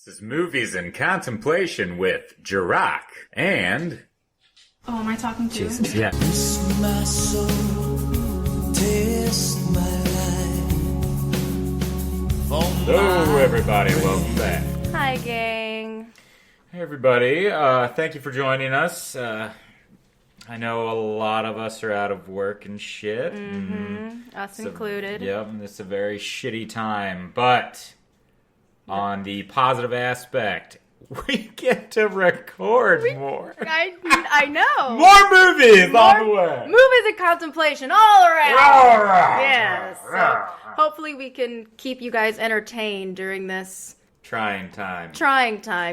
This is Movies in Contemplation with Jirach and... Oh, am I talking to you? Yeah. Taste my soul, taste my life. Hello, everybody. Welcome back. Hi, gang. Hey, everybody. Thank you for joining us. I know a lot of us are out of work and shit. Us included. Yep, and it's a very shitty time. But on the positive aspect, we get to record more. I know. More movies on the way. Movies in contemplation all around. Yes. So hopefully we can keep you guys entertained during this Trying time.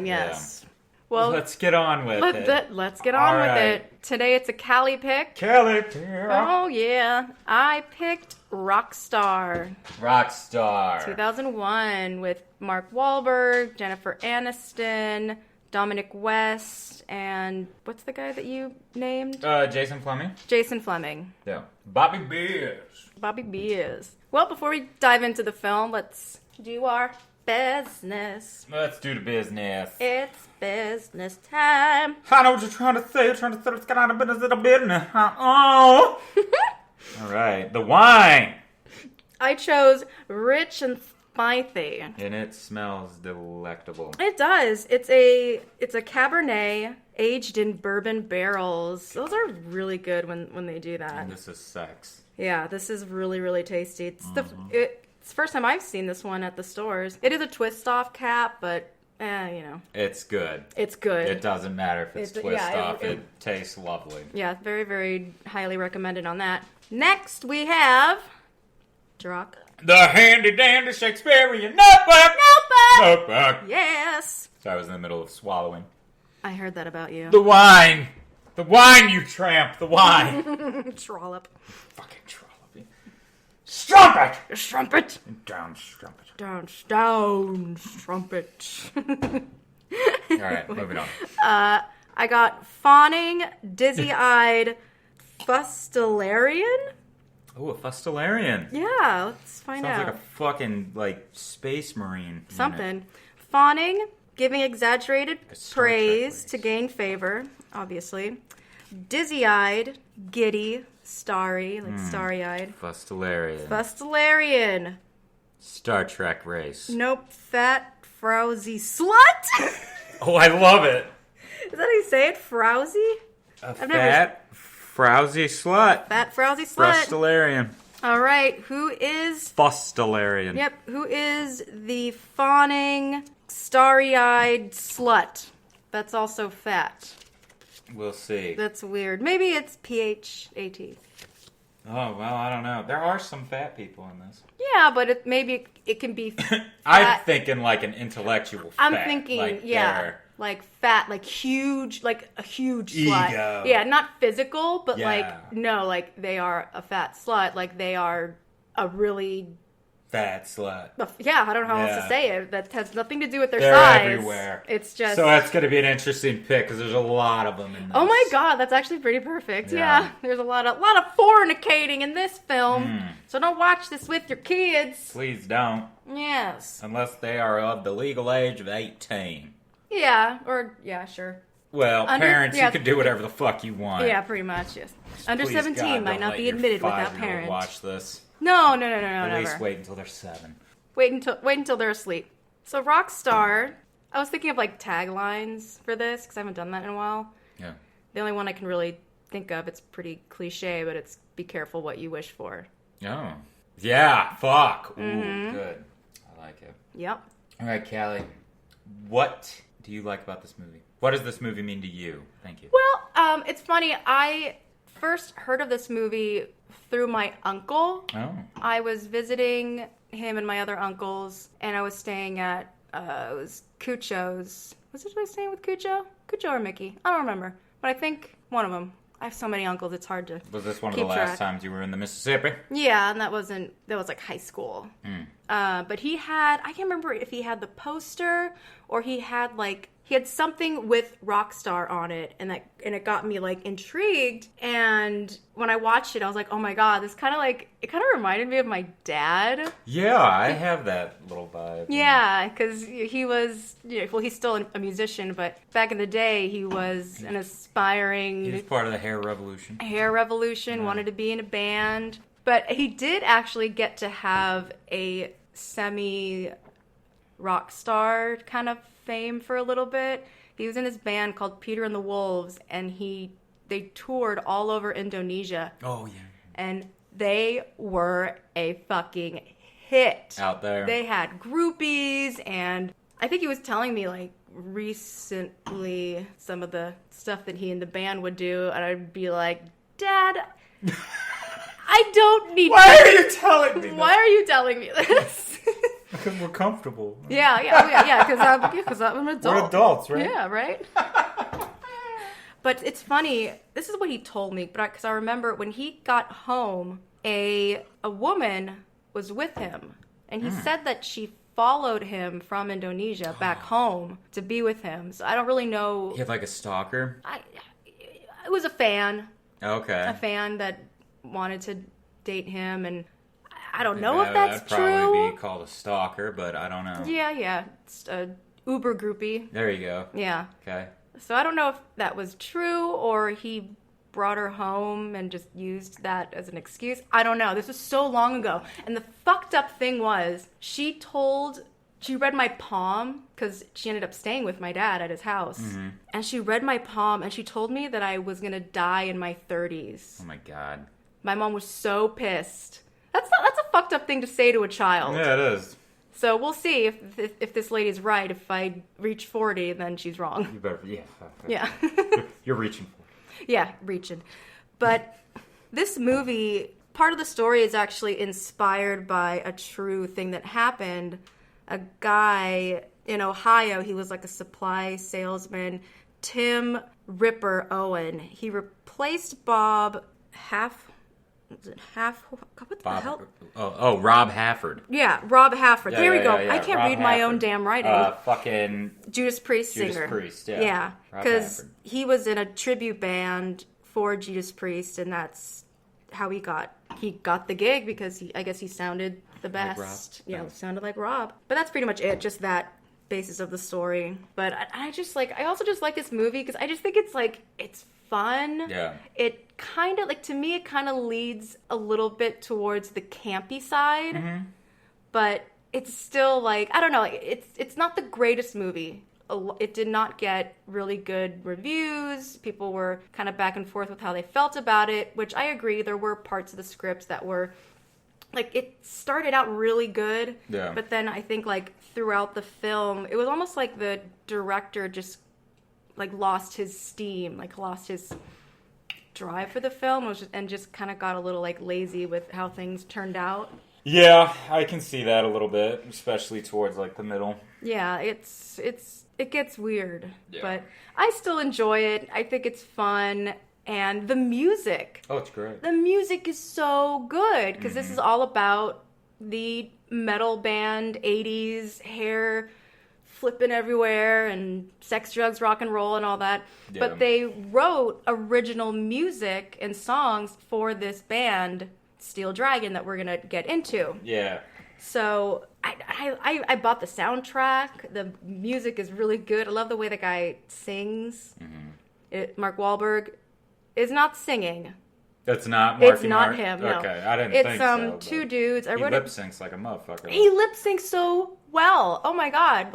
Yes. Well, Let's get on with it. let's get on All with right. it. Today it's a Cali pick. Cali. Oh, yeah. I picked Rockstar. Rockstar. 2001 with Mark Wahlberg, Jennifer Aniston, Dominic West, and what's the guy that you named? Jason Fleming. Jason Fleming. Yeah. Bobby Beers. Bobby Beers. Well, before we dive into the film, let's do our business. Let's do the business. It's business time. I know what you're trying to say. You're trying to say it's got out of business in a business. Oh. All right. The wine. I chose Rich and Spicy. And it smells delectable. It does. It's a Cabernet aged in bourbon barrels. Those are really good when they do that. And this is sex. Yeah, this is really, really tasty. It's it's the first time I've seen this one at the stores. It is a twist-off cap, but, It's good. It's good. It doesn't matter if it's twist off. It tastes lovely. Yeah, very, very highly recommended on that. Next, we have... Jirach. The handy-dandy Shakespearean notebook. Notebook. Yes! Sorry, I was in the middle of swallowing. I heard that about you. The wine. The wine, you tramp. The wine. Trollop. Fucking trollop. Strumpet! Strumpet! Down, strumpet. Down, strumpet. All right, moving on. I got fawning, dizzy-eyed, fustularian. Oh, a fustularian. Yeah, let's find Sounds out. like a fucking, space marine. Something. Fawning, giving exaggerated a Star Trek praise race. to gain favor, obviously. Dizzy-eyed, giddy, starry, like starry-eyed. Fustularian. Fustularian. Star Trek race. Nope, fat, frowsy slut? Oh, I love it. Is that how you say it? Frowsy? Fat, frowsy slut. Fat, frowsy slut. Fustularian. All right, who is... Fustularian. Yep, who is the fawning, starry-eyed slut? That's also fat. We'll see. That's weird. Maybe it's P-H-A-T. Oh, well, I don't know. There are some fat people in this. Yeah, but maybe it can be fat. I'm thinking like an intellectual fat. I'm thinking, like yeah, like fat, like huge, like a huge slut. Ego. Yeah, not physical, but Yeah. like they are a fat slut. Like they are a really... Fat slut. Yeah, I don't know how else Yeah. to say it. That has nothing to do with their They're size. everywhere. It's just... So that's going to be an interesting pick because there's a lot of them in this. Oh my god, that's actually pretty perfect. Yeah, there's a lot of fornicating in this film. So don't watch this with your kids. Please don't. Yes. Unless they are of the legal age of 18. Yeah, or yeah, sure. Well, parents, yeah. you can do whatever the fuck you want. Yeah, pretty much, yes. Under Please, 17 God, might don't not let be your admitted without 5-year-old parents. watch this. No, At never. least wait until they're 7. Wait until they're asleep. So Rockstar, I was thinking of like taglines for this because I haven't done that in a while. Yeah. The only one I can really think of, it's pretty cliche, but it's be careful what you wish for. Oh. Yeah, fuck. Ooh, good. I like it. Yep. All right, Callie. What do you like about this movie? What does this movie mean to you? Thank you. Well, it's funny. I first heard of this movie through my uncle. Oh. I was visiting him and my other uncles, and I was staying at, it was Cucho's. Was I staying with Cucho? Cucho or Mickey? I don't remember. But I think one of them. I have so many uncles, it's hard to Was this one of the keep last track. times you were in the Mississippi? Yeah, and that was like high school. But he had, I can't remember if he had the poster or he had like he had something with Rockstar on it, and it got me like intrigued. And when I watched it, I was like, oh my god, it kind of reminded me of my dad. Yeah, I have that little vibe. Yeah, because he was, he's still a musician, but back in the day, he was an aspiring. He was part of the hair revolution. Wanted to be in a band, but he did actually get to have a semi rock star kind of fame for a little bit. He was in this band called Peter and the Wolves, and they toured all over Indonesia. Oh, yeah. And they were a fucking hit. Out there. They had groupies, and I think he was telling me, like, recently some of the stuff that he and the band would do, and I'd be like, Dad, I don't need Why are you telling me Why are you telling me this? Because we're comfortable. Yeah, because I'm an adult. We're adults, right? Yeah, right? But it's funny, this is what he told me, because I remember when he got home, a woman was with him, and he said that she followed him from Indonesia back home to be with him. So I don't really know. He had like a stalker? I was a fan. Okay. A fan that wanted to date him, and I don't know if that's that'd true. Probably be called a stalker, but I don't know. Yeah. It's a Uber groupie. There you go. Yeah. Okay. So I don't know if that was true or he brought her home and just used that as an excuse. I don't know. This was so long ago. And the fucked up thing was she read my palm because she ended up staying with my dad at his house. Mm-hmm. And she read my palm and she told me that I was going to die in my 30s. Oh my God. My mom was so pissed. That's a fucked up thing to say to a child. Yeah, it is. So we'll see if this lady's right. If I reach 40, then she's wrong. You better, yeah. Yeah. You're reaching for it. Yeah, reaching. But this movie, part of the story is actually inspired by a true thing that happened. A guy in Ohio, he was like a supply salesman, Tim Ripper Owen. He replaced Bob what the hell? Oh, Rob Halford. Yeah, Rob Halford. Yeah, there we go. Yeah. I can't Rob read my Halford. own damn writing. Fucking Judas Priest singer. Judas Priest, yeah. Yeah, because he was in a tribute band for Judas Priest, and that's how he got the gig because I guess he sounded the best. Like Rob. Yeah, sounded like Rob. But that's pretty much it. Just that basis of the story. But I also just like this movie because I just think it's fun. Yeah. It kind of, to me, it kind of leads a little bit towards the campy side. Mm-hmm. But it's still, I don't know, it's not the greatest movie. It did not get really good reviews. People were kind of back and forth with how they felt about it, which I agree. There were parts of the scripts that were, it started out really good. Yeah. But then I think, throughout the film, it was almost like the director just lost his steam, lost his drive for the film, and just kind of got a little lazy with how things turned out. Yeah, I can see that a little bit, especially towards the middle. Yeah, it gets weird, but I still enjoy it. I think it's fun, and the music. Oh, it's great. The music is so good because this is all about the metal band 80s hair flipping everywhere and sex, drugs, rock and roll and all that. Yeah. But they wrote original music and songs for this band, Steel Dragon, that we're going to get into. Yeah. So I bought the soundtrack. The music is really good. I love the way the guy sings. Mm-hmm. Mark Wahlberg is not singing. That's not Marky It's not Mark? him, no. Okay, I didn't think so. It's two dudes. He lip syncs like a motherfucker. He lip syncs so well. Oh my god.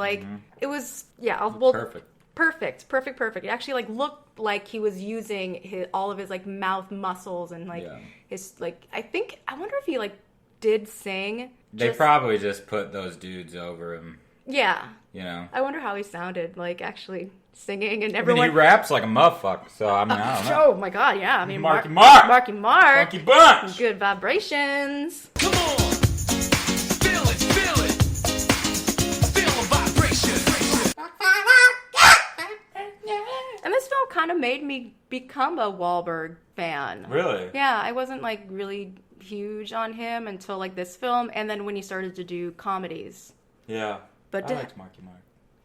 It was, perfect. Perfect. It actually looked like he was using all of his mouth muscles and his I wonder if he did sing. They probably just put those dudes over him. Yeah. You know. I wonder how he sounded actually singing and everyone. He raps like a motherfucker, so I don't know. Oh my god, yeah. I mean, Marky Mark. Funky Bunch. Good vibrations. Come on. Feel it. Feel the vibration. And this film kind of made me become a Wahlberg fan. Really? Yeah, I wasn't really huge on him until this film, and then when he started to do comedies. Yeah. But I liked Marky Mark.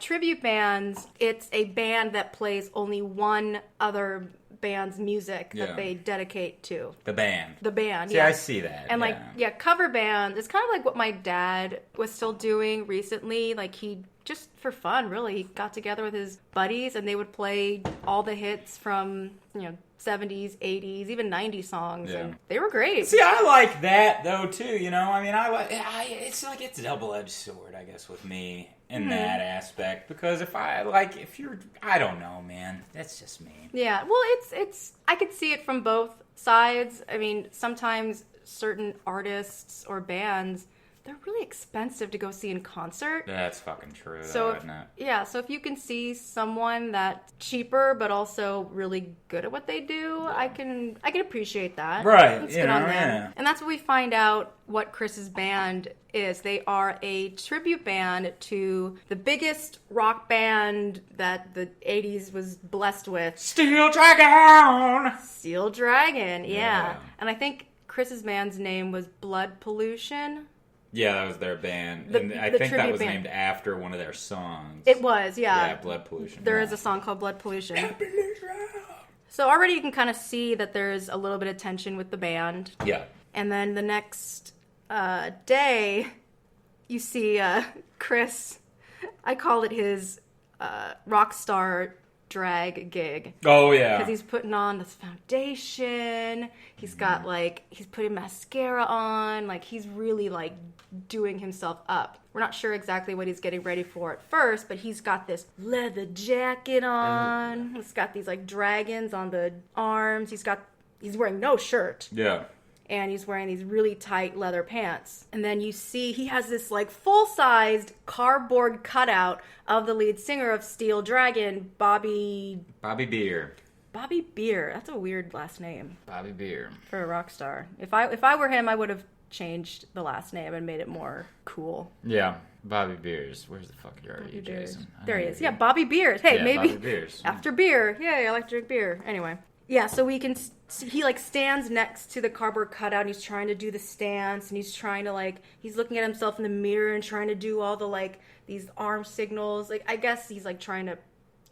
tribute bands, it's a band that plays only one other band's music Yeah. that they dedicate to. The band. The band, See, yeah. I see that. And cover bands, it's kind of like what my dad was still doing recently. Like he just for fun, really, he got together with his buddies and they would play all the hits from, 70s, 80s, even 90s songs. Yeah. And they were great. See, I like that though too. I mean, it's like it's a double-edged sword, I guess, with me in that aspect. Because I don't know, man. That's just me. Yeah, well, it's I could see it from both sides. I mean, sometimes certain artists or bands, they're really expensive to go see in concert. That's fucking true, So though, isn't it? so if you can see someone that's cheaper but also really good at what they do, I can appreciate that. Right, It's you good know, on them. yeah. And that's what we find out what Chris's band is. They are a tribute band to the biggest rock band that the 80s was blessed with. Steel Dragon! Steel Dragon, yeah. Yeah. And I think Chris's band's name was Blood Pollution. Yeah, that was their band. The- and I the think that tribute was band. named after one of their songs. It was, yeah. Yeah, Blood Pollution. There yeah. is a song called Blood Pollution. So already you can kind of see that there's a little bit of tension with the band. Yeah. And then the next day, you see Chris, I call it his rock star drag gig. Oh, yeah. Because he's putting on this foundation. He's got he's putting mascara on. He's really doing himself up. We're not sure exactly what he's getting ready for at first, but he's got this leather jacket on. He's got these dragons on the arms. He's wearing no shirt. Yeah. And he's wearing these really tight leather pants. And then you see he has this full-sized cardboard cutout of the lead singer of Steel Dragon, Bobby Beer. Beer. That's a weird last name Bobby Beer. for a rock star. If I were him, I would have changed the last name and made it more cool. Yeah. Bobby Beers. Where's the fuck are Bobby you, Beers. Jason? I There he know is. you're Yeah, Bobby Beers. Hey, Yeah, maybe Bobby Beers. after beer. Yay, I like to drink beer. Anyway. Yeah, so we can see he stands next to the cardboard cutout and he's trying to do the stance and he's trying to he's looking at himself in the mirror and trying to do all the these arm signals. I guess he's trying to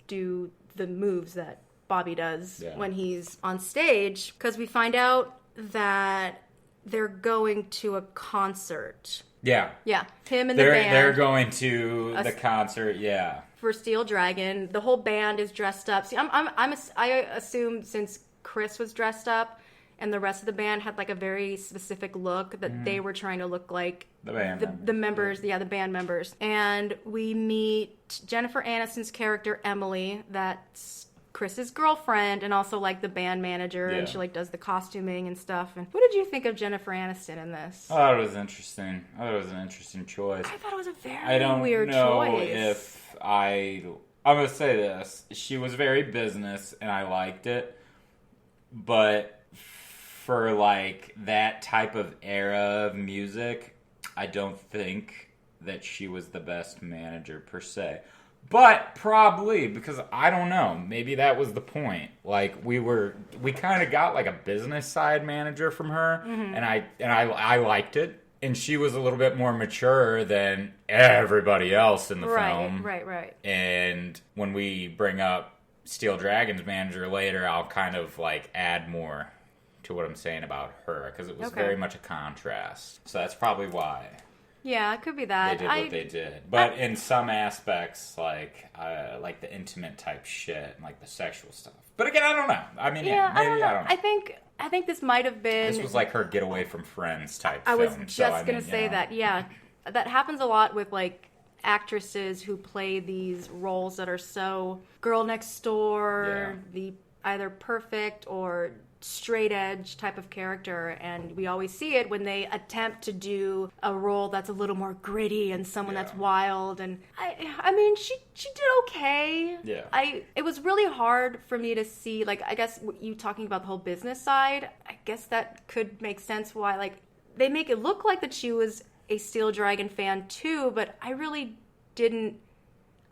do the moves that Bobby does when he's on stage, because we find out that they're going to a concert. Yeah. Yeah, him and the They're band going to the concert, yeah. for Steel Dragon. The whole band is dressed up. See, I assume since Chris was dressed up and the rest of the band had a very specific look that they were trying to look like The band the members, the band members. And we meet Jennifer Aniston's character Emily, that's Chris's girlfriend, and also the band manager, and she does the costuming and stuff. And what did you think of Jennifer Aniston in this? I thought it was interesting. I thought it was an interesting choice. I thought it was a very I don't weird know choice. if I'm gonna say this. She was very business, and I liked it. But for that type of era of music, I don't think that she was the best manager per se. But probably, because I don't know, maybe that was the point. We kind of got a business side manager from her, and I liked it. And she was a little bit more mature than everybody else in the film. Right. And when we bring up Steel Dragon's manager later, I'll kind of add more to what I'm saying about her, because it was very much a contrast. So that's probably why. Yeah, it could be that. They did what they did. But in some aspects, the intimate type shit and the sexual stuff. But again, I don't know. I mean, maybe I don't know. I don't know. I think this might have been. This was her get away from Friends type I film. was just gonna say that. Yeah, that happens a lot with actresses who play these roles that are so girl next door, the either perfect or straight edge type of character, and we always see it when they attempt to do a role that's a little more gritty and someone that's wild. And I mean she did okay. It was really hard for me to see, I guess you talking about the whole business side, I guess that could make sense why they make it look like that she was a Steel Dragon fan too, but I really didn't,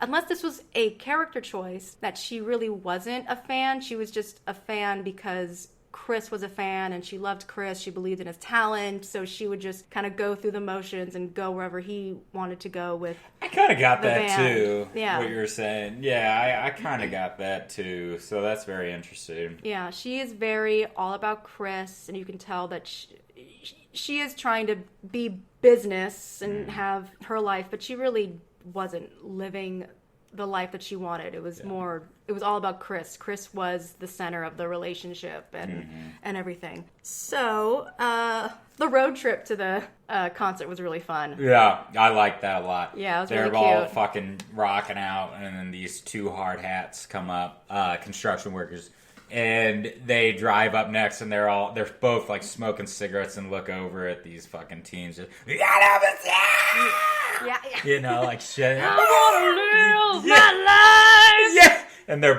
unless this was a character choice, that she really wasn't a fan. She was just a fan because Chris was a fan and she loved Chris. She believed in his talent. So she would just kind of go through the motions and go wherever he wanted to go with. I kind of got the that band. too. Yeah. What you were saying. Yeah, I kind of got that too. So that's very interesting. Yeah, she is very all about Chris, and you can tell that she is trying to be business and have her life, but she really wasn't living the life that she wanted. It was it was all about Chris. Chris was the center of the relationship and everything. So, the road trip to the concert was really fun. Yeah, I like that a lot. Yeah, it was They're really all cute. fucking rocking out, and then these two hard hats come up, construction workers, and they drive up next, and they're both like smoking cigarettes and look over at these fucking teens. Just, we gotta have a Yeah. you know, like shit. I want to live Yeah. my life! Yeah. And they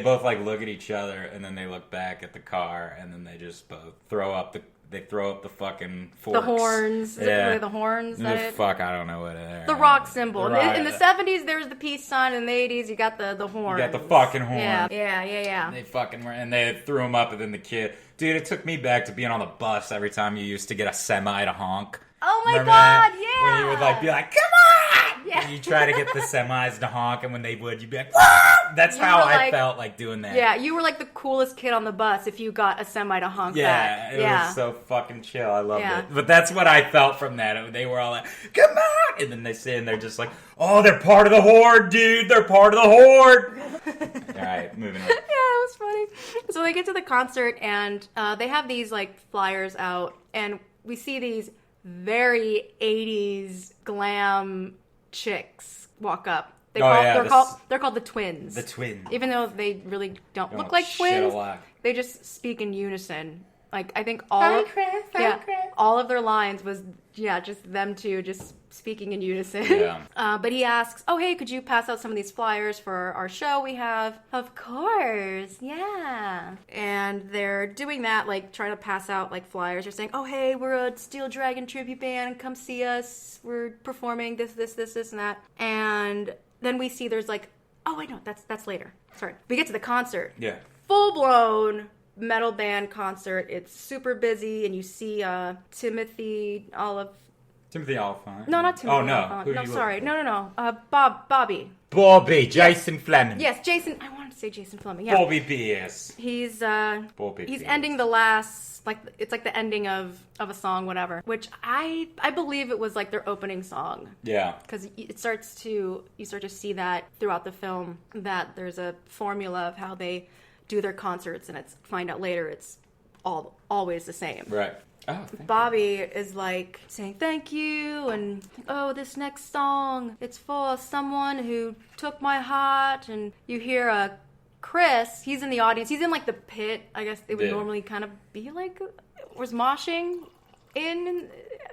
both like look at each other, and then they look back at the car, and then they just both throw up the fucking forks. The horns. Is it Yeah. really the horns? Is that it? Fuck, I don't know what it is. The rock symbol. The rock- In the 70s, there was the peace sign. In the 80s, you got the horns. You got the fucking horns. Yeah. They fucking were, and they threw him up, and then the kid. Dude, it took me back to being on the bus every time you used to get a semi to honk. Oh my Remember God, that? yeah. When you would like be like, come on! Yeah. And you try to get the semis to honk, and when they would, you'd be like, whoa! That's You how were I like- felt like doing that. Yeah, you were like the coolest kid on the bus if you got a semi to honk Yeah, back. it was so fucking chill. I loved Yeah. it. But that's what I felt from that. They were all like, come on! And then they say, and they're just like, oh, they're part of the horde, dude! They're part of the horde! Alright, moving on. Yeah, it was funny. So they get to the concert and they have these like flyers out, and we see these very 80s glam chicks walk up. They're called the twins. The twins. Even though they really don't look Don't like shit twins, alike. they just speak in unison. Like I think all of their lines was just them two just speaking in unison. Yeah. But he asks, "Oh hey, could you pass out some of these flyers for our show we have?" Of course, yeah. And they're doing that, like trying to pass out like flyers. They're saying, "Oh hey, we're a Steel Dragon tribute band. Come see us. We're performing this, and that." And then we see there's like, oh wait, no, that's later. Sorry. We get to the concert. Yeah. Full blown metal band concert. It's super busy, and you see Timothy Olive. Timothy Oliphant. No, not Timothy. Oh, no. Oliphant. Who No, are you sorry. looking No. Bobby. Bobby, Jason Fleming. Yes, Jason. I wanted to say Jason Fleming. Yeah. Bobby Pierce. He's Bobby he's Pierce. ending the last it's like the ending of a song, whatever. Which I believe it was like their opening song. Yeah. Because you start to see that throughout the film, that there's a formula of how they do their concerts, and find out later it's always the same. Right. Oh, thank Bobby is like saying thank you, and oh, this next song, it's for someone who took my heart. And you hear Chris, he's in the audience, he's in like the pit, I guess it would normally kind of be like, was moshing in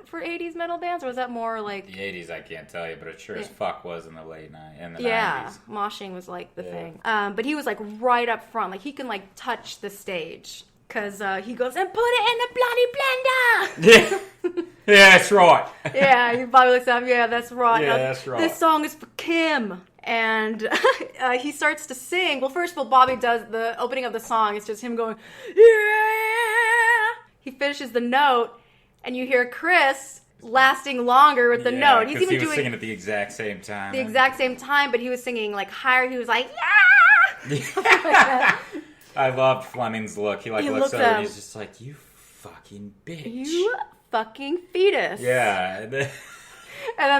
for 80s metal bands, or was that more like The 80s, I can't tell you, but it sure as Yeah. fuck was in the late 90s. In the yeah, 90s. moshing was like the Yeah. thing. But he was like right up front, like he can like touch the stage, because he goes, and put it in the bloody blender. Yeah. Yeah, that's right. Yeah, he probably looks up. Yeah, that's right. Yeah, that's right. This song is for Kim. And he starts to sing. Well, first of all, Bobby does the opening of the song. It's just him going, yeah. He finishes the note, and you hear Chris lasting longer with the note. He's even he was doing singing at the exact same time. the exact same time, but he was singing like higher. He was like, yeah. I loved Fleming's look. He looks looks over at and him. he's just like, you fucking bitch. You fucking fetus. Yeah. And then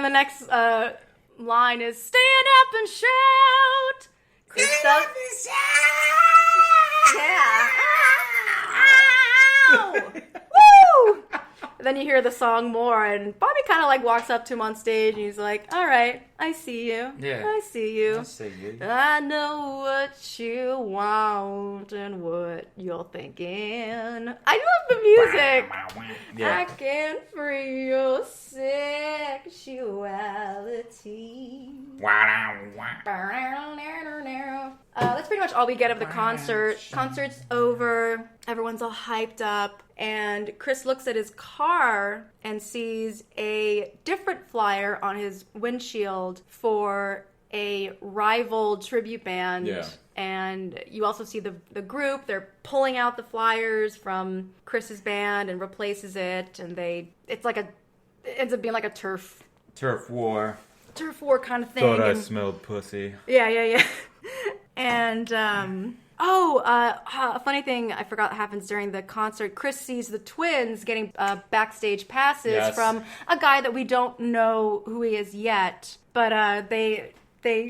the next line is, stand up and shout. Chris does, yeah. Ow! Woo! And then you hear the song more, and Bobby kind of like walks up to him on stage, and he's like, all right, I see you. Yeah. I see you. I see you. I know what you want and what you're thinking. I love the music. I Yeah. can free your sexuality. That's pretty much all we get of the concert. Concert's over. Everyone's all hyped up. And Chris looks at his car and sees a different flyer on his windshield for a rival tribute band. Yeah. And you also see the group. They're pulling out the flyers from Chris's band and replaces it. And it ends up being like a turf war kind of thing. Thought I And- smelled pussy. Yeah. And, a funny thing I forgot happens during the concert. Chris sees the twins getting backstage passes Yes. from a guy that we don't know who he is yet. But they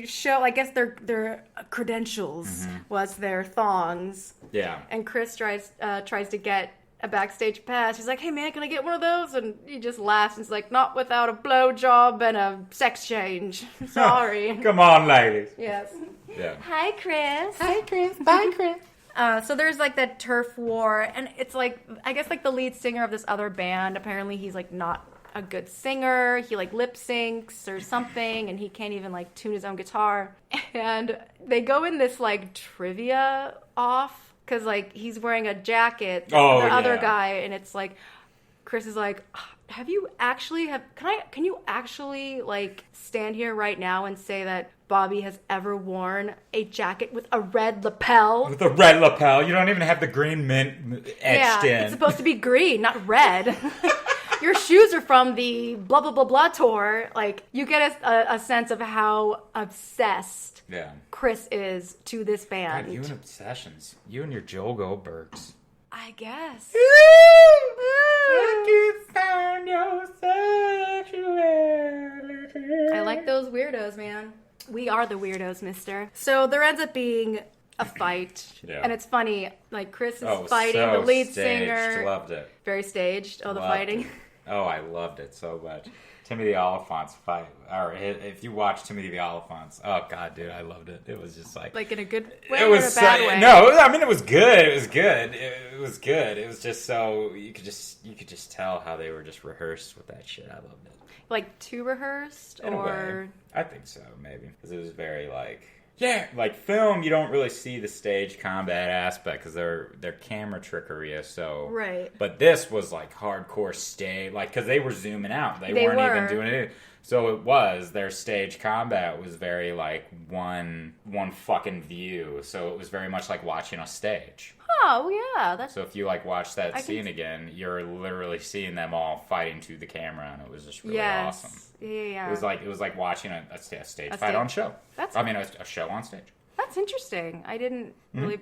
show, I guess their credentials was their thongs. Yeah. And Chris tries to get a backstage pass. He's like, "Hey man, can I get one of those?" And he just laughs and is like, "Not without a blowjob and a sex change. Sorry." Come on, ladies. Yes. Yeah. Hi, Chris. Hi, Chris. Bye, Chris. So there's like that turf war, and it's like, I guess like the lead singer of this other band, apparently he's like not a good singer. He like lip syncs or something, and he can't even like tune his own guitar. And they go in this like trivia off, because like he's wearing a jacket, Oh, the other yeah. guy, and it's like, Chris is like, can you actually like stand here right now and say that Bobby has ever worn a jacket with a red lapel? With a red lapel. You don't even have the green mint etched in. It's supposed to be green, not red. Your shoes are from the blah blah blah blah tour. Like, you get a sense of how obsessed Yeah. Chris is to this band. God, you and obsessions. You and your Joel Goldbergs. I guess. I like those weirdos, man. We are the weirdos, mister. So there ends up being a fight. Yeah. And it's funny, like Chris is Oh, fighting so the lead staged. singer. Loved it. Very staged. Oh, the Loved fighting. it. Oh, I loved it so much. Timothy Oliphant's fight, or if you watch Timothy the Oliphant's, oh god, dude, I loved it. It was just like Like in a good way it or was a bad way? no, I mean it was good. It was good. It was good. It was just so you could just tell how they were just rehearsed with that shit. I loved it. Like too rehearsed? In a way. Or I think so, maybe because it was very like film. You don't really see the stage combat aspect because their camera trickery is so Right. But this was like hardcore stage, like because they were zooming out. They weren't were. even doing it. So it was their stage combat was very like one fucking view. So it was very much like watching a stage. oh yeah, that's So if you like watch that I can scene see- again, you're literally seeing them all fighting to the camera, and it was just really yes. awesome. Yeah. It was like watching a stage A fight stage- on show. That's- a show on stage. That's interesting. I didn't Hmm? really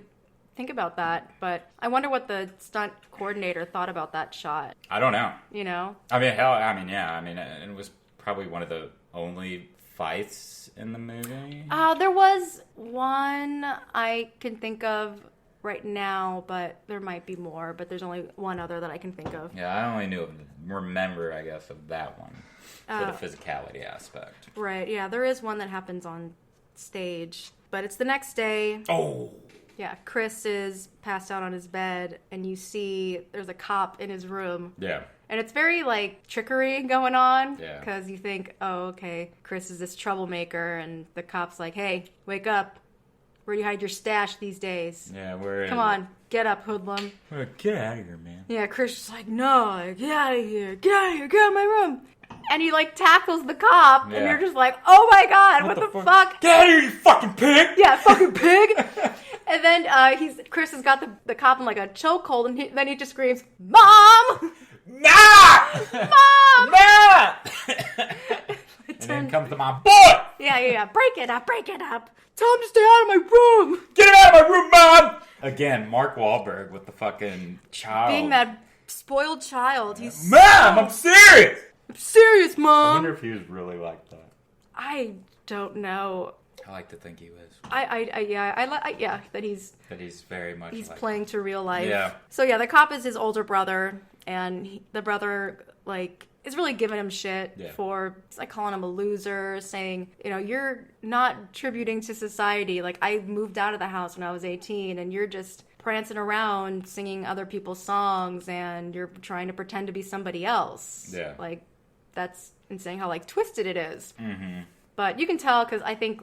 think about that, but I wonder what the stunt coordinator thought about that shot. I don't know. You know? I mean, hell, I mean, yeah. I mean, it was probably one of the only fights in the movie. There was one I can think of right now, but there might be more. But there's only one other that I can think of. Yeah, I only remember, I guess, of that one for the physicality aspect. Right? Yeah, there is one that happens on stage, but it's the next day. Oh, Yeah, Chris is passed out on his bed, and you see there's a cop in his room. yeah. And it's very, like, trickery going on. Yeah. Because you think, oh, okay, Chris is this troublemaker, and the cop's like, hey, wake up. Where do you hide your stash these days? Yeah, we're Come on, get up, hoodlum. Get out of here, man. Yeah, Chris is like, no, like, get out of here, get out of here, get out of my room. And he, like, tackles the cop, and Yeah. you're just like, oh my god, what the fuck? Get out of here, you fucking pig! Yeah, fucking pig. And then Chris has got the cop in like a chokehold, and then he just screams, "Mom!" Nah! Mom! Nah! And then comes to my boy! Yeah. Break it up. Tell him to stay out of my room. Get out of my room, Mom! Again, Mark Wahlberg with the fucking child. Being that spoiled child, he's Mom, I'm serious! I'm serious, I Mom. wonder if he was really like that. I don't know. I like to think he was. That he's But he's very much like playing to real life. Yeah. So yeah, the cop is his older brother, and the brother like is really giving him shit Yeah. for like calling him a loser, saying, you know, you're not tributing to society. Like, I moved out of the house when I was 18, and you're just prancing around singing other people's songs, and you're trying to pretend to be somebody else. Yeah. Like, that's insane how like twisted it is. Mm-hmm. But you can tell because I think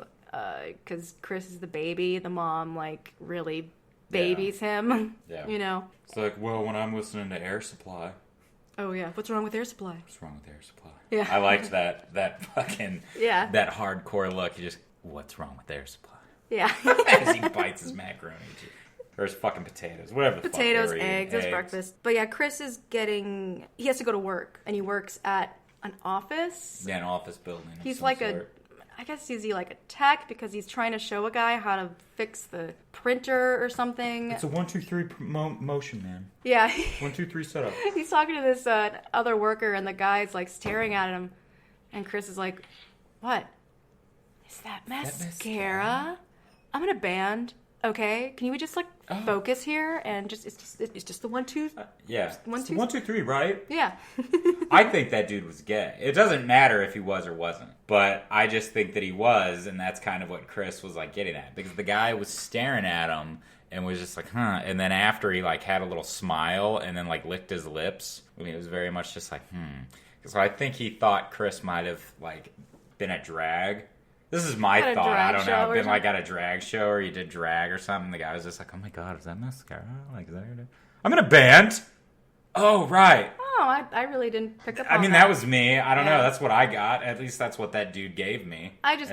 because Chris is the baby, the mom like really babies him. Yeah. You know. It's like, well, when I'm listening to Air Supply, Oh yeah. What's wrong with Air Supply? what's wrong with Air Supply? Yeah. I liked that fucking Yeah. that hardcore look. You just, what's wrong with Air Supply? Yeah. As he bites his macaroni. Or his fucking potatoes. Whatever the Potatoes, fuck they were eating. eggs, his breakfast. But yeah, Chris is getting... He has to go to work, and he works at an office. Yeah, an office building. He's like I guess he's like a tech because he's trying to show a guy how to fix the printer or something. It's a 1, 2, 3 motion, man. Yeah. 1, 2, 3 setup. He's talking to this other worker, and the guy's like staring at him, and Chris is like, "What? Is that mascara? I'm in a band. Okay, can you just like focus here and it's just the 1, 2. Yeah, One, it's two- 1, 2, 3, right? Yeah. I think that dude was gay. It doesn't matter if he was or wasn't, but I just think that he was, and that's kind of what Chris was like getting at, because the guy was staring at him and was just like, huh, and then after he like had a little smile and then like licked his lips, I mean, it was very much just like, So I think he thought Chris might have like been a drag. This is my At a thought. I drag don't show know. or Been like at a drag show or you did drag or something. The guy was just like, "Oh my god, is that mascara? Like, is that your name? I'm in a band." Oh right. Oh, I really didn't pick up. I on mean, that was me. I don't Yeah. know. That's what I got. At least that's what that dude gave me. I just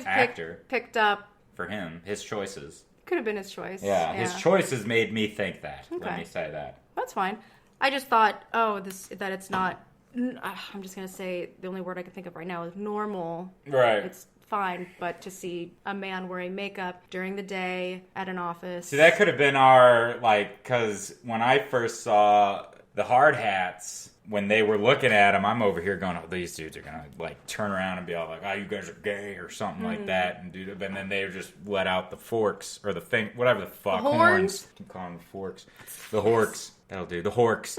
actor picked up. for him. His choices. Could have been his choice. Yeah, his choices made me think that. Let Okay. me say that. That's fine. I just thought, that it's not. I'm just gonna say the only word I can think of right now is normal. Right. It's fine, but to see a man wearing makeup during the day at an office. See, that could have been our, like, because when I first saw the hard hats, when they were looking at him, I'm over here going, oh, these dudes are going to, like, turn around and be all like, oh, you guys are gay or something like that. And then they just let out the forks or the thing, whatever the fuck. The horns? Keep calling them forks. The horks. That'll do. The horks.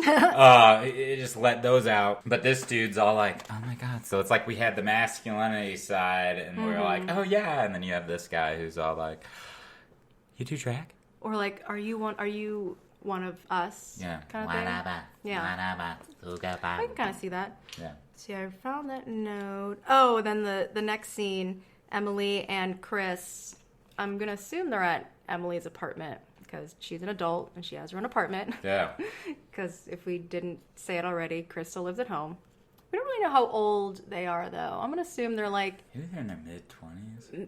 It just let those out. But this dude's all like, oh my god. So it's like we had the masculinity side, and we're like, oh yeah. And then you have this guy who's all like, you do drag? Or like, are you one of us? Yeah. Kind of thing. Yeah. I can kind of see that. Yeah. See, I found that note. Oh, then the next scene, Emily and Chris. I'm gonna assume they're at Emily's apartment because she's an adult and she has her own apartment. Yeah. Because if we didn't say it already, Chris still lives at home. We don't really know how old they are, though. I'm gonna assume they're like Maybe they're in their mid-20s.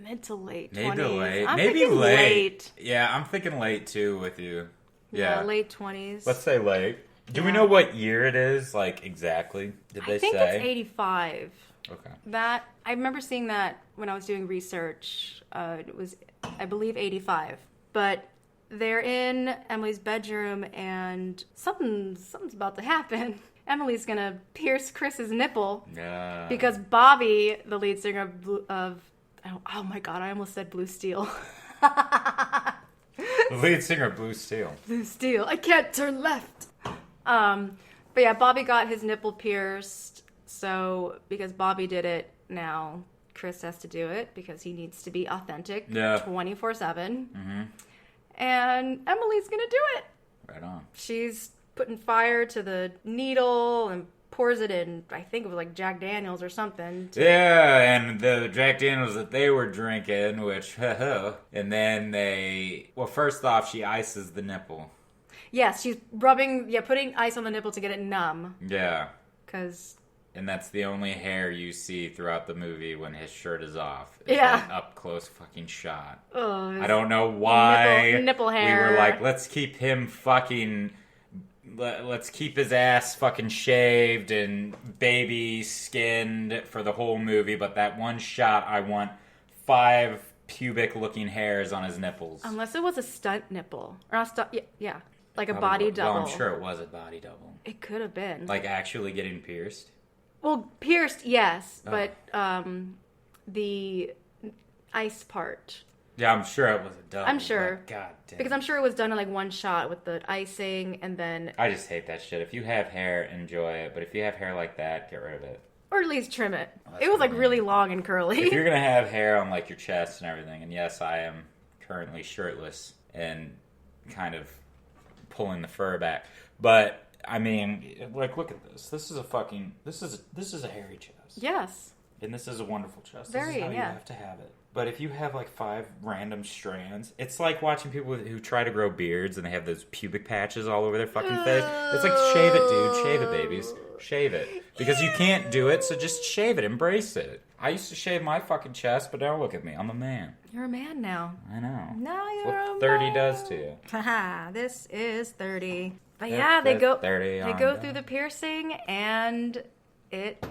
mid to late 20s. Maybe late. I'm Maybe thinking late. Yeah, I'm thinking late too with you. Yeah. Late 20s. Let's say late. Do we Yeah. know what year it is, like, exactly? Did they I think say? it's 85. Okay. That I remember seeing that when I was doing research. It was, I believe, 85. But they're in Emily's bedroom, and something's about to happen. Emily's gonna pierce Chris's nipple Yeah. because Bobby, the lead singer of oh my god, I almost said Blue Steel. The lead singer of Blue Steel. Blue Steel. I can't turn left. But yeah, Bobby got his nipple pierced. So because Bobby did it, now Chris has to do it because he needs to be authentic 24/7. Mm-hmm. And Emily's gonna do it. Right on. She's putting fire to the needle and pours it in, I think it was like Jack Daniels or something. Yeah, and the Jack Daniels that they were drinking, which, and then first off, she ices the nipple. Yes, she's putting ice on the nipple to get it numb. Yeah. Because... And that's the only hair you see throughout the movie when his shirt is off. Yeah. That up close fucking shot. Oh, I don't know why nipple hair. we were like, let's keep him fucking... Let's keep his ass fucking shaved and baby skinned for the whole movie, but that one shot, I want 5 pubic looking hairs on his nipples. Unless it was a stunt nipple. Or not stunt, yeah. Like a Probably- body double. Well, I'm sure it was a body double. It could have been. Like actually getting pierced? Well, pierced, yes. Oh. But the ice part. Yeah, I'm sure it was a double. I'm sure. but God damn. Because I'm sure it was done in like one shot with the icing and then... I just hate that shit. If you have hair, enjoy it. But if you have hair like that, get rid of it. Or at least trim it. that's It was like what I really long and curly. If you're gonna have hair on like your chest and everything, and yes, I am currently shirtless and kind of pulling the fur back, but I mean, like, look at this. This is a hairy chest, Yes. and this is a wonderful chest. Very, this is how you yeah. have to have it. But if you have like 5 random strands, it's like watching people who try to grow beards and they have those pubic patches all over their fucking face. It's like, shave it, dude. Shave it, babies. Shave it. Because you can't do it, so just shave it. Embrace it. I used to shave my fucking chest, but now look at me. I'm a man. You're a man now. I know. Now That's you're what a 30 man. does to you. Haha, this is 30. But Yep, yeah, they that's go 30 they on go down. through the piercing and it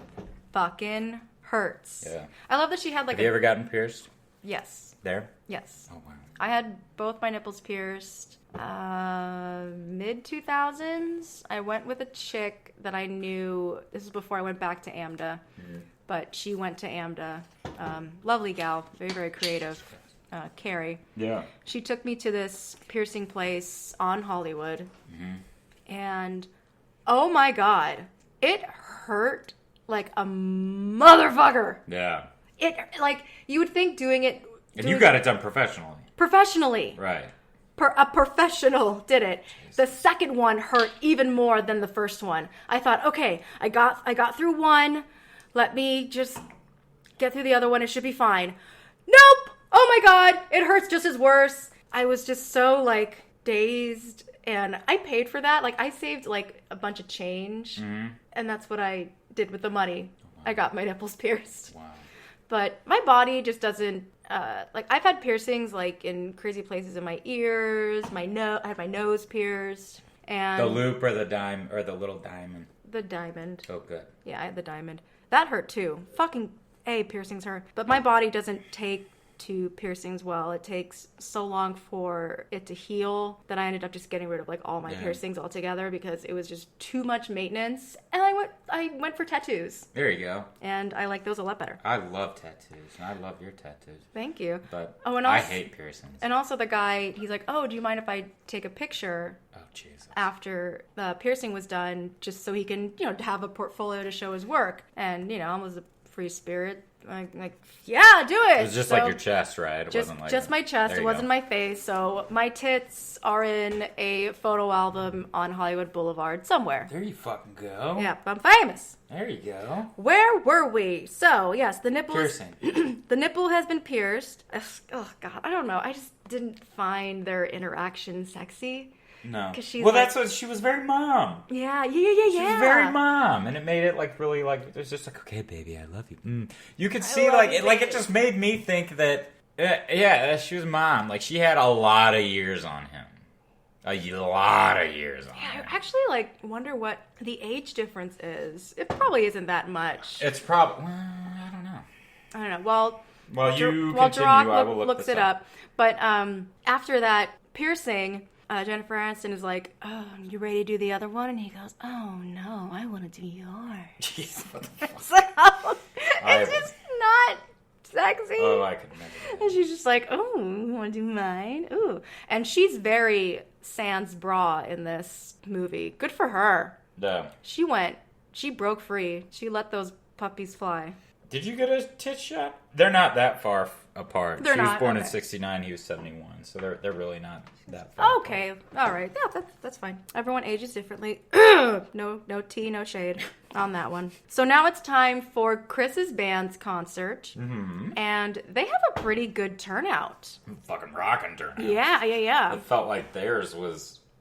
fucking hurts. Yeah. I love that she had like Have you ever gotten pierced? Yes. There? Yes. Oh, wow. I had both my nipples pierced mid 2000s. I went with a chick that I knew. This was before I went back to AMDA, but she went to AMDA. Lovely gal, very, very creative. Carrie. Yeah. She took me to this piercing place on Hollywood, and oh my god, it hurt like a motherfucker. Yeah. It like you would think doing it. And you got it done professionally. Professionally. Right. A professional did it. The second one hurt even more than the first one. I thought, okay, I got through one. Let me just get through the other one. It should be fine. Nope. Oh my god, it hurts just as worse. I was just so like dazed, and I paid for that. Like I saved like a bunch of change, and that's what I did with the money. I got my nipples pierced. Wow. But my body just doesn't, like, I've had piercings, like, in crazy places in my ears, I had my nose pierced, and... The loop or the little diamond. The diamond. Oh, good. Yeah, I had the diamond. That hurt, too. Fucking A, piercings hurt. But my body doesn't take to piercings well. It takes so long for it to heal that I ended up just getting rid of, like, all my piercings altogether because it was just too much maintenance. And I went for tattoos. There you go. And I like those a lot better. I love tattoos. And I love your tattoos. Thank you. But and I also, hate piercings. And also the guy, he's like, oh, do you mind if I take a picture Oh, Jesus. after the piercing was done just so he can, have a portfolio to show his work? And, I was a free spirit. Like, yeah, do it. It was just like your chest, right? It wasn't like... Just my chest. There It you wasn't go. my face. So my tits are in a photo album on Hollywood Boulevard somewhere. There you fucking go. Yeah, I'm famous. There you go. Where were we? So, yes, the nipple Piercing. the nipple has been pierced. Oh, God, I don't know. I just didn't find their interaction sexy. No. 'Cause she's well, like- that's what... She was very mom. Yeah. She was very mom, and it made it like really like it was just like, okay, baby, I love you. You could see love like you, it, like it baby. just made me think that she was mom. Like she had a lot of years on him, a lot of years on I him. actually wonder what the age difference is. It probably isn't that much. It's probably I don't know. I don't know. Well, Well, you while continue. Jirok I will look looks this it up. But after that piercing, Jennifer Aniston is like, "Oh, you ready to do the other one?" And he goes, "Oh no, I want to do yours." Jeez, what the fuck? So, it's just not sexy. Oh, I could imagine. And she's just like, "Oh, you want to do mine?" Ooh, and she's very sans bra in this movie. Good for her. No. She broke free. She let those puppies fly. Did you get a tit shot? They're not that far apart. They're she was not, born in okay. '69. He was '71, so they're really not that far. Okay, all right, yeah, that's fine. Everyone ages differently. No tea, no shade on that one. So now it's time for Chris's band's concert, and they have a pretty good turnout. Apart. Fucking rocking turnout. Yeah. It felt like theirs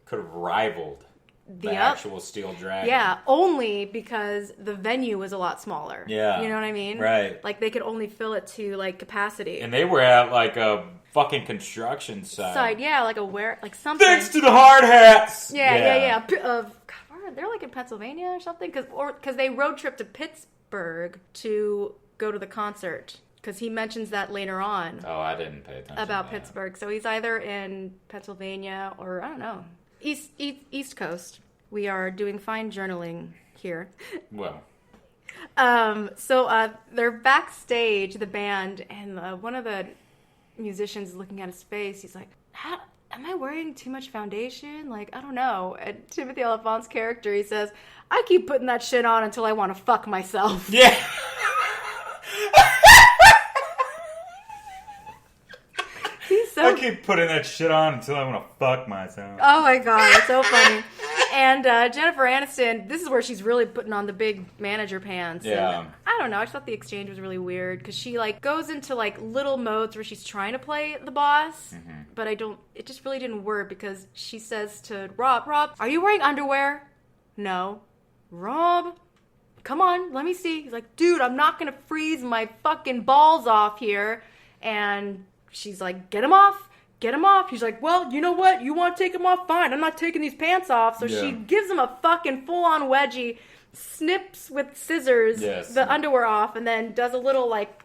could have rivaled the Yep. actual Steel Dragon. Yeah, only because the venue was a lot smaller. Yeah. You know what I mean? Right. Like they could only fill it to like capacity. And they were at like a fucking construction site. Yeah, like something. Thanks to the hard hats. Yeah. They're like in Pennsylvania or something, because they road trip to Pittsburgh to go to the concert. Because he mentions that later on Oh, I didn't pay attention about to that. Pittsburgh. So he's either in Pennsylvania or I don't know, East Coast. We are doing fine journaling here. Well, So they're backstage, the band, and one of the musicians is looking at his face. He's like, am I wearing too much foundation? Like, I don't know. And Timothy Olyphant's character, he says, I keep putting that shit on until I want to fuck myself. yeah. He's so... I keep putting that shit on until I want to fuck myself. Oh my god, it's so funny. And Jennifer Aniston, this is where she's really putting on the big manager pants. Yeah. And I don't know. I just thought the exchange was really weird because she like goes into like little modes where she's trying to play the boss, but it just really didn't work because she says to Rob, are you wearing underwear? No. Rob, come on, let me see. He's like, dude, I'm not gonna freeze my fucking balls off here. And she's like, get him off. He's like, well, you know what? You want to take them off? Fine. I'm not taking these pants off. So she gives him a fucking full-on wedgie, snips with scissors the underwear off, and then does a little like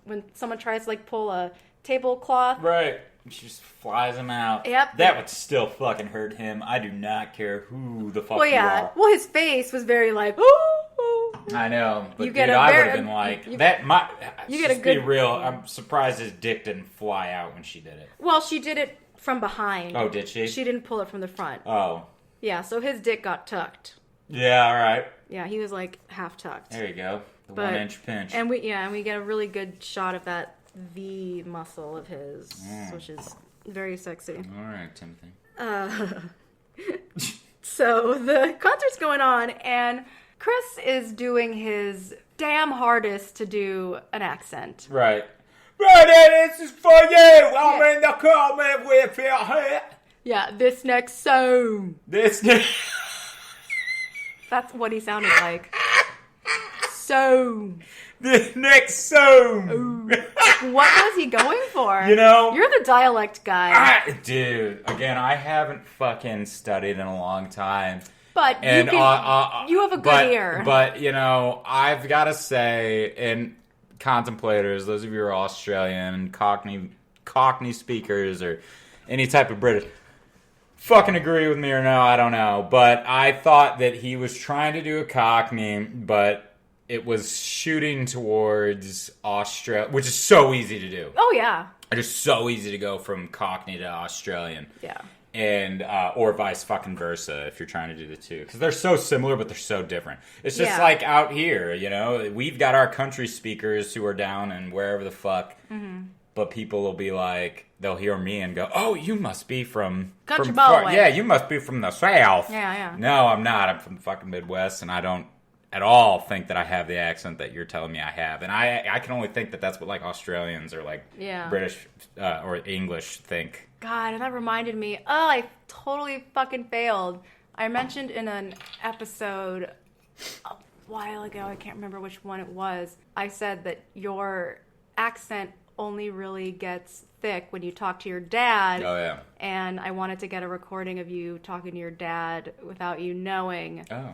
when someone tries to like pull a tablecloth. Right. She just flies him out. Yep. That would still fucking hurt him. I do not care who the fuck Well, you yeah. are. Well, his face was very like, ooh. I know, but You dude, get a I would very- have been like, you- that might, you just get a good- be real, I'm surprised his dick didn't fly out when she did it. Well, she did it from behind. Oh, did she? She didn't pull it from the front. Oh. Yeah, so his dick got tucked. Yeah, alright. Yeah, he was like half tucked. There you go. The But- 1-inch pinch. And we get a really good shot of that V muscle of his, which is very sexy. Alright, Timothy. So the concert's going on, and Chris is doing his damn hardest to do an accent. Right. Brother, this is for you! I'm in the comment with your head. Yeah, this next song. This That's what he sounded like. So, this next song. what was he going for? You know, You're the dialect guy. dude, again, I haven't fucking studied in a long time. But And you have a good ear. But you know, I've got to say, and contemplators, those of you who are Australian, Cockney speakers, or any type of British, fucking agree with me or no, I don't know. But I thought that he was trying to do a Cockney, but it was shooting towards Australia, which is so easy to do. Oh, yeah. It is so easy to go from Cockney to Australian. Yeah. And or vice fucking versa if you're trying to do the two, because they're so similar but they're so different. It's just like out here, you know, we've got our country speakers who are down and wherever the fuck, but people will be like, they'll hear me and go, "Oh, you must be from Country far, boy. yeah, you must be from the South." Yeah. No, I'm not. I'm from the fucking Midwest, and I don't at all think that I have the accent that you're telling me I have, and I can only think that that's what like Australians or like British or English think. God, and that reminded me, I totally fucking failed. I mentioned in an episode a while ago, I can't remember which one it was, I said that your accent only really gets thick when you talk to your dad. Oh, yeah. And I wanted to get a recording of you talking to your dad without you knowing. Oh.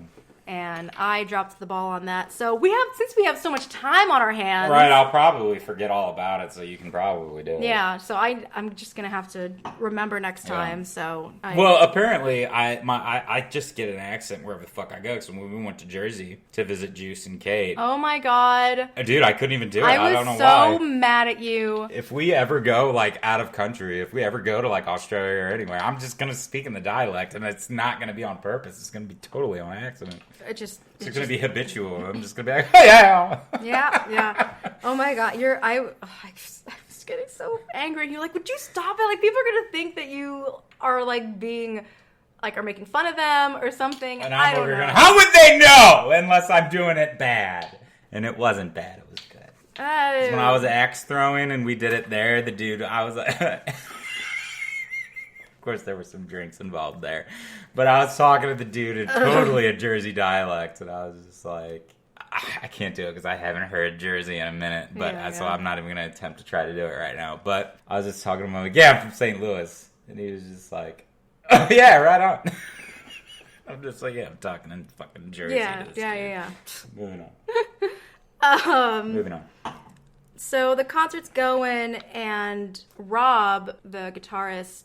And I dropped the ball on that. So since we have so much time on our hands. Right, I'll probably forget all about it, so you can probably do it. Yeah, so I'm just gonna have to remember next time. Yeah. So Well, apparently, I just get an accent wherever the fuck I go. So when we went to Jersey to visit Juice and Kate, oh my god, dude, I couldn't even do it. I don't know was so why. mad at you. If we ever go like out of country, if we ever go to like Australia or anywhere, I'm just gonna speak in the dialect, and it's not gonna be on purpose. It's gonna be totally on accident. It's gonna be habitual. I'm just gonna be like, "Hey, yeah." Yeah. Oh my god, I was getting so angry. And you're like, would you stop it? Like, people are gonna think that you are like being, like, are making fun of them or something. And I I'm don't over know. here going, how would they know unless I'm doing it bad? And it wasn't bad. It was good. When I was axe throwing and we did it there, the dude, I was like, of course there were some drinks involved there, but I was talking to the dude in totally a Jersey dialect, and I was just like, I can't do it because I haven't heard Jersey in a minute, but so I'm not even going to attempt to try to do it right now. But I was just talking to him, I'm like, yeah, I'm from St. Louis, and he was just like, oh yeah, right on. I'm just like, yeah, I'm talking in fucking Jersey. Yeah. Moving on. Moving on. So the concert's going, and Rob, the guitarist,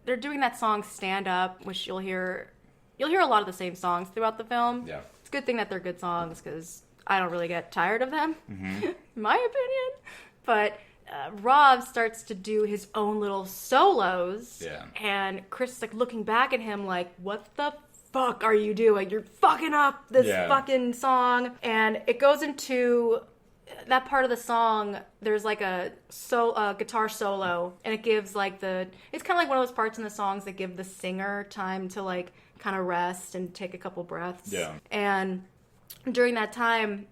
they're doing that song "Stand Up," which you'll hear a lot of the same songs throughout the film. Yeah. It's a good thing that they're good songs because I don't really get tired of them, in my opinion. But Rob starts to do his own little solos, and Chris is like looking back at him like, "What the fuck are you doing? You're fucking up this fucking song." And it goes into that part of the song. There's like a guitar solo, and it gives like it's kind of like one of those parts in the songs that give the singer time to like kind of rest and take a couple breaths. Yeah. And during that time,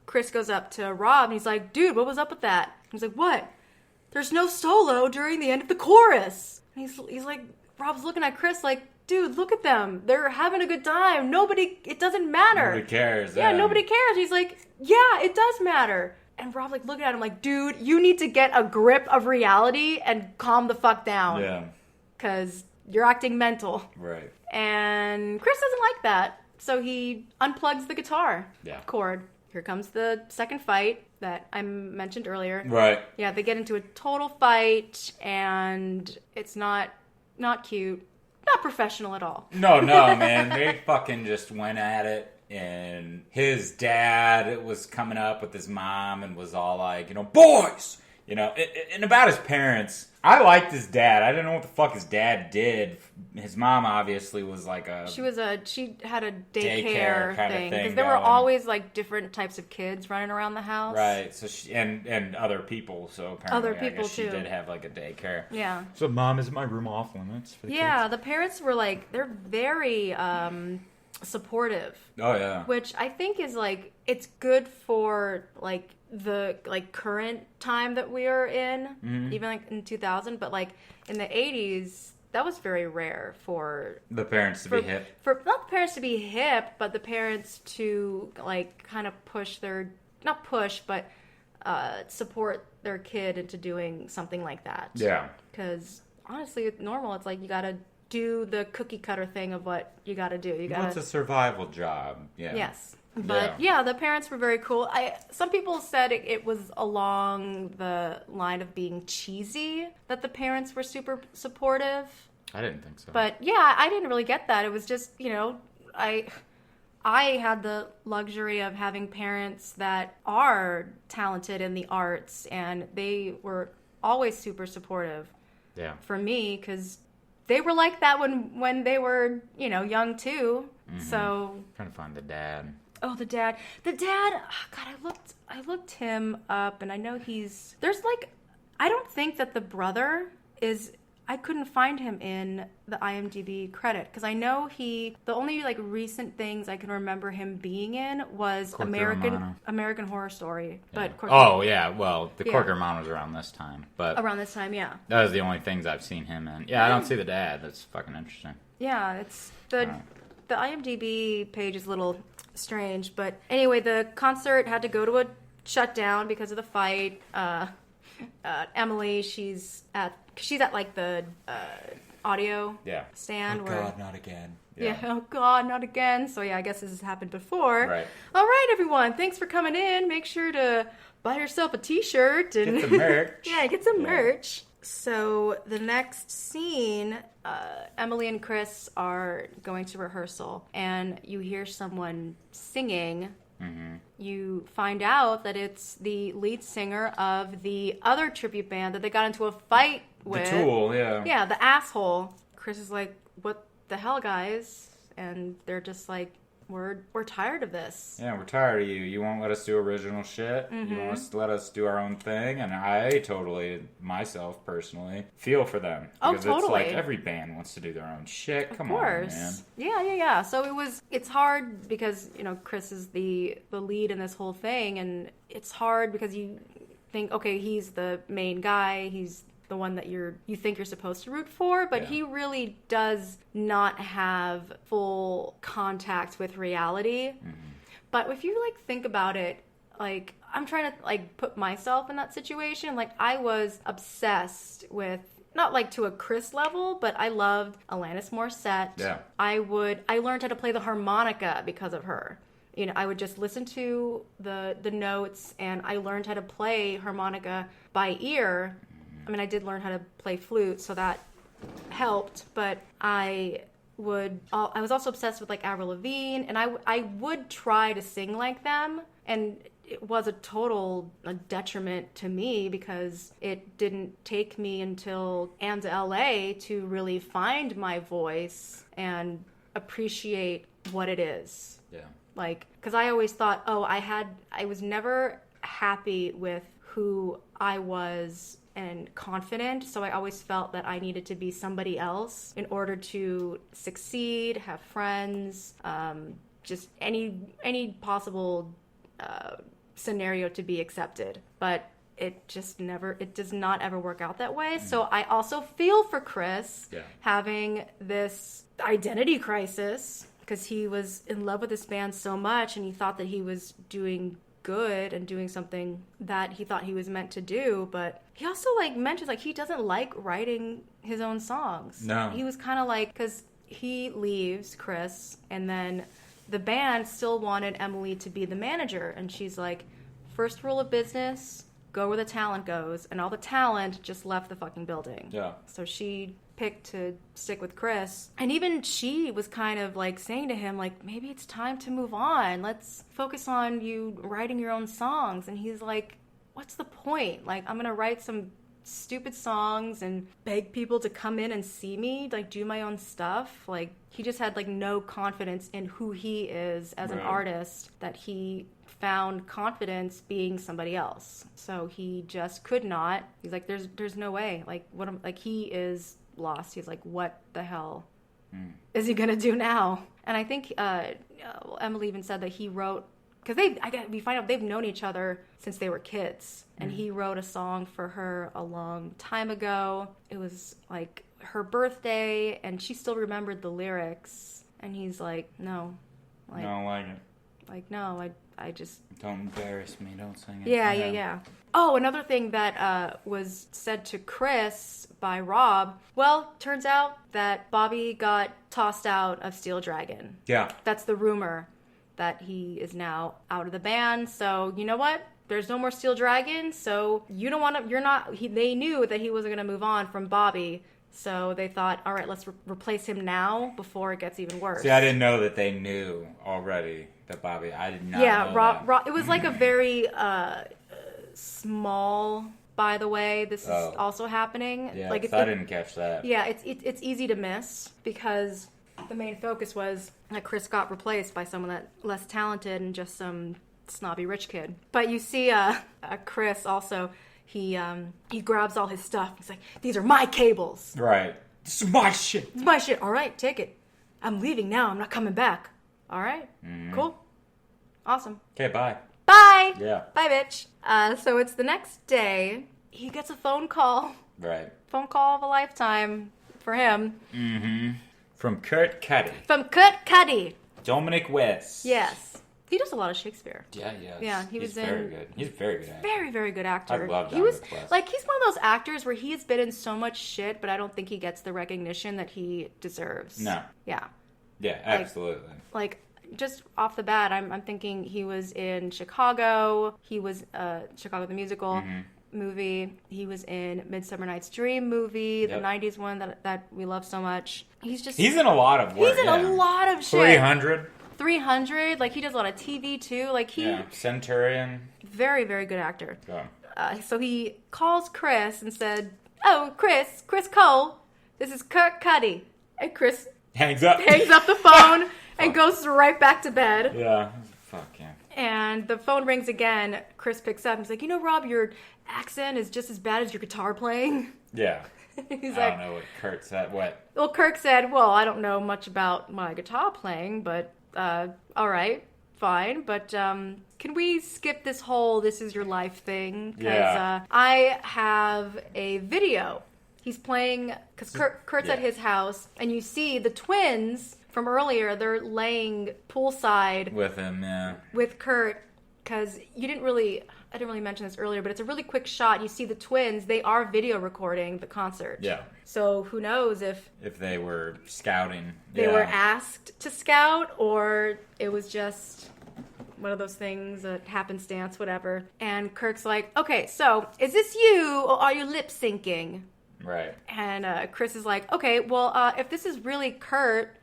Chris goes up to Rob and he's like, dude, what was up with that? He's like, what? There's no solo during the end of the chorus. And he's like, Rob's looking at Chris like, dude, look at them. They're having a good time. It doesn't matter. Nobody cares. Yeah, nobody cares. He's like, yeah, it does matter. And Rob like looking at him like, dude, you need to get a grip of reality and calm the fuck down. Yeah. Because you're acting mental. Right. And Chris doesn't like that. So he unplugs the guitar cord. Here comes the second fight that I mentioned earlier. Right. Yeah, they get into a total fight, and it's not cute. Not professional at all. No, man. They fucking just went at it. And his dad was coming up with his mom and was all like, boys! And about his parents, I liked his dad. I didn't know what the fuck his dad did. His mom obviously was like She had a daycare kind of thing. thing Because there were going. always like different types of kids running around the house. Right. So she and other people. So apparently, Other I people, guess she too. did have like a daycare. Yeah. So mom, is my room off limits for the Yeah, kids? the parents were like, they're very supportive. Oh yeah. Which I think is like, it's good for like the like current time that we are in, even like in 2000, but like in the 80s, that was very rare for The parents to be hip. For not the parents to be hip, but the parents to like kind of push not push, but support their kid into doing something like that. Yeah. Because honestly, it's normal. It's like you gotta do the cookie cutter thing of what you gotta do. You Well, gotta. it's a survival job. Yeah. Yes. But yeah, the parents were very cool. Some people said it was along the line of being cheesy that the parents were super supportive. I didn't think so. But yeah, I didn't really get that. It was just, I had the luxury of having parents that are talented in the arts, and they were always super supportive for me because they were like that when they were, young too. Mm-hmm. So trying to find the dad. oh, the dad, oh, God, I looked him up, and I know there's like, I don't think that the brother I couldn't find him in the IMDb credit, because I know the only like recent things I can remember him being in was Corky American Romano. Horror Story. Yeah. But Corky, Oh yeah, well the Corky Romano was around this time, but around this time, yeah. that was the only things I've seen him in. Yeah, I don't see the dad. That's fucking interesting. Yeah, it's the IMDb page is a little strange, but anyway, the concert had to go to a shutdown because of the fight. Emily, she's at like the audio stand. Oh where, God, not again. Yeah. Oh God, not again. So yeah, I guess this has happened before. Right. All right, everyone. Thanks for coming in. Make sure to buy yourself a T-shirt and Get some merch. yeah, get some merch. So the next scene, Emily and Chris are going to rehearsal, and you hear someone singing. Mm-hmm. You find out that it's the lead singer of the other tribute band that they got into a fight with. The Tool, yeah. Yeah, the asshole. Chris is like, what the hell, guys? And they're just like, we're tired of this. Yeah, we're tired of you. You won't let us do original shit. You won't let us do our own thing. And I totally, myself personally, feel for them. Oh, Because totally. it's like every band wants to do their own shit. Come Of on, course. man. Yeah. So it's hard because, Chris is the lead in this whole thing, and it's hard because you think, okay, he's the main guy, he's the one that you think you're supposed to root for, but he really does not have full contact with reality. But if you think about it, like, I'm trying to put myself in that situation. Like, I was obsessed with, not to a Chris level, but I loved Alanis Morissette. Yeah. I learned how to play the harmonica because of her. I would just listen to the notes, and I learned how to play harmonica by ear. I mean, I did learn how to play flute, so that helped, but I was also obsessed with Avril Lavigne, and I would try to sing like them, and it was a total detriment to me because it didn't take me until and LA to really find my voice and appreciate what it is. Yeah. Because I always thought, I was never happy with who I was and confident, so I always felt that I needed to be somebody else in order to succeed, have friends, just any possible scenario to be accepted. But it does not ever work out that way. So I also feel for Chris having this identity crisis because he was in love with this band so much and he thought that he was doing good and doing something that he thought he was meant to do. But he also like mentions like he doesn't like writing his own songs. No. He was kind of like, because he leaves, Chris, and then the band still wanted Emily to be the manager. And she's like, first rule of business, go where the talent goes. And all the talent just left the fucking building. Yeah. So she picked to stick with Chris. And even she was kind of like saying to him, like, maybe it's time to move on. Let's focus on you writing your own songs. And he's like, what's the point? Like, I'm going to write some stupid songs and beg people to come in and see me, like, do my own stuff. Like, he just had, like, no confidence in who he is as an artist, that he found confidence being somebody else. So he just could not. He's like, there's no way. Like, he is lost. He's like, what the hell is he gonna do now? And I think Emily even said that he wrote, because we find out they've known each other since they were kids, and he wrote a song for her a long time ago. It was like her birthday, and she still remembered the lyrics. And he's like, no, like, I don't like it. Like, no, I just... Don't embarrass me. Don't sing it. Yeah. Oh, another thing that was said to Chris by Rob, well, turns out that Bobby got tossed out of Steel Dragon. Yeah. That's the rumor, that he is now out of the band. So, you know what? There's no more Steel Dragon, so you don't want to... They knew that he wasn't going to move on from Bobby, so they thought, all right, let's replace him now before it gets even worse. See, I didn't know that they knew already that Bobby... I did not know that. Rob, it was like a very small... By the way, this is also happening. Yeah, like I didn't catch that. Yeah, it's easy to miss because the main focus was that Chris got replaced by someone that less talented and just some snobby rich kid. But you see, Chris also he grabs all his stuff. He's like, "These are my cables. Right. This is my shit. It's my shit. All right, take it. I'm leaving now. I'm not coming back. All right, cool, awesome. Okay, bye. Bye. Yeah. Bye, bitch. So it's the next day. He gets a phone call. Right. Phone call of a lifetime for him. Mm-hmm. From Kurt Cuddy. From Kurt Cuddy. Dominic West. Yes. He does a lot of Shakespeare. Yeah. Yeah, He's very good. He's a very good actor. Very, very good actor. I love Dominic West. Like, he's one of those actors where he's been in so much shit, but I don't think he gets the recognition that he deserves. No. Yeah. Yeah, absolutely. Like just off the bat, I'm thinking he was in Chicago. He was Chicago the Musical movie. He was in Midsummer Night's Dream movie, the 90s one that we love so much. He's in a lot of work. He's in a lot of shit. 300. Like, he does a lot of TV too. Like, Centurion. Very, very good actor. Yeah. So he calls Chris and said, "Oh, Chris Cole, this is Kurt Cuddy." And Chris hangs up the phone and goes right back to bed. Yeah. Fuck yeah. And the phone rings again. Chris picks up and he's like, "You know, Rob, your accent is just as bad as your guitar playing." Yeah. He's I don't know what Kurt said. What? Well, Kirk said, "Well, I don't know much about my guitar playing, but all right, fine. But can we skip this whole 'this is your life' thing? Because I have a video." He's playing, because Kurt's at his house, and you see the twins from earlier, they're laying poolside with him, with Kurt, because I didn't really mention this earlier, but it's a really quick shot. You see the twins, they are video recording the concert. Yeah. So who knows if they were scouting. They were asked to scout, or it was just one of those things, a happenstance, whatever. And Kirk's like, "Okay, so is this you, or are you lip syncing?" Right. And Chris is like, "Okay, well, if this is really Kurt,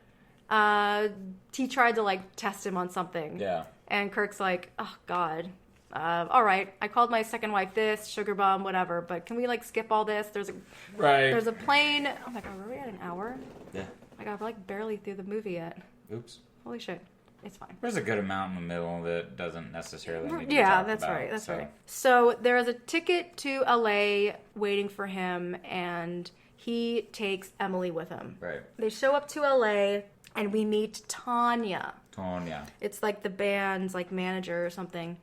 he tried to, like, test him on something." Yeah. And Kirk's like, "Oh, God. All right, I called my second wife this, sugar bum, whatever, but can we, like, skip all this? There's a plane." Oh, my God, were we at an hour? Yeah. Oh, my God, we're, like, barely through the movie yet. Oops. Holy shit. It's fine. There's a good amount in the middle that doesn't necessarily need to be Yeah, talked that's about, right. That's right. So there is a ticket to LA waiting for him, and he takes Emily with him. Right. They show up to LA, and we meet Tanya. Tanya. It's like the band's like manager or something.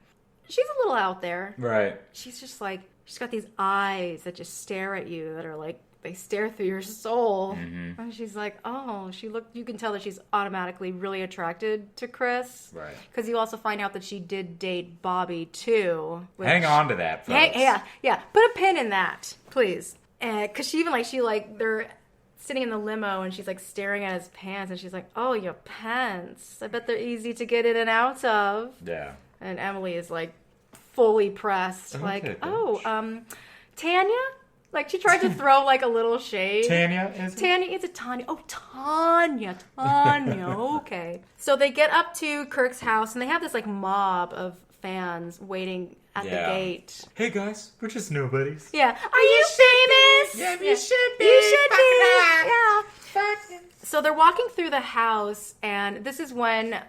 she's a little out there. Right. She's just like, she's got these eyes that just stare at you that are like, they stare through your soul. Mm-hmm. And she's like, oh, you can tell that she's automatically really attracted to Chris. Right. Because you also find out that she did date Bobby too. Hang on to that, folks. Yeah. Put a pin in that, please. Because they're sitting in the limo and she's like staring at his pants and she's like, oh, your pants. I bet they're easy to get in and out of. Yeah. And Emily is like fully pressed. Okay, like, bitch. Tanya? Like, she tried to throw, like, a little shade. Tanya, is it? Tanya, it's a Tanya. Oh, Tanya. Okay. So they get up to Kirk's house, and they have this, like, mob of fans waiting at the gate. Hey, guys, we're just nobodies. Yeah. Are you famous? Yeah, you should be. You should be. Yeah. So they're walking through the house, and this is when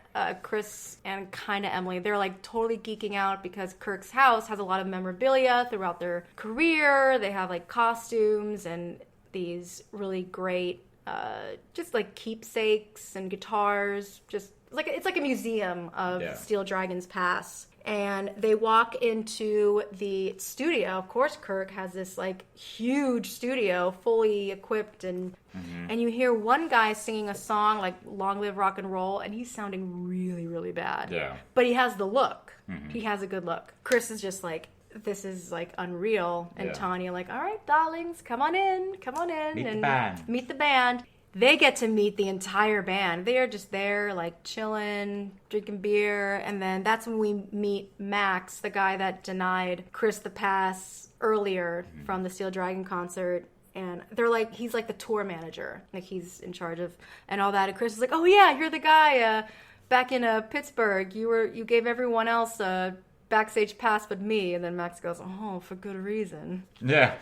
Chris and kind of Emily, they're like totally geeking out because Kirk's house has a lot of memorabilia throughout their career. They have like costumes and these really great, just like keepsakes and guitars. Just like it's like a museum of Steel Dragon's past. And they walk into the studio. Of course, Kirk has this like huge studio, fully equipped, and you hear one guy singing a song like "Long Live Rock and Roll," and he's sounding really, really bad. Yeah. But he has the look. He has a good look. Chris is just like, this is like unreal, and Tanya like, all right, darlings, come on in, meet the band. They get to meet the entire band. They are just there, like, chilling, drinking beer. And then that's when we meet Max, the guy that denied Chris the pass earlier from the Steel Dragon concert. And they're like, he's like the tour manager. Like, he's in charge of and all that. And Chris is like, oh, yeah, you're the guy back in Pittsburgh. You gave everyone else a backstage pass but me. And then Max goes, oh, for good reason. Yeah.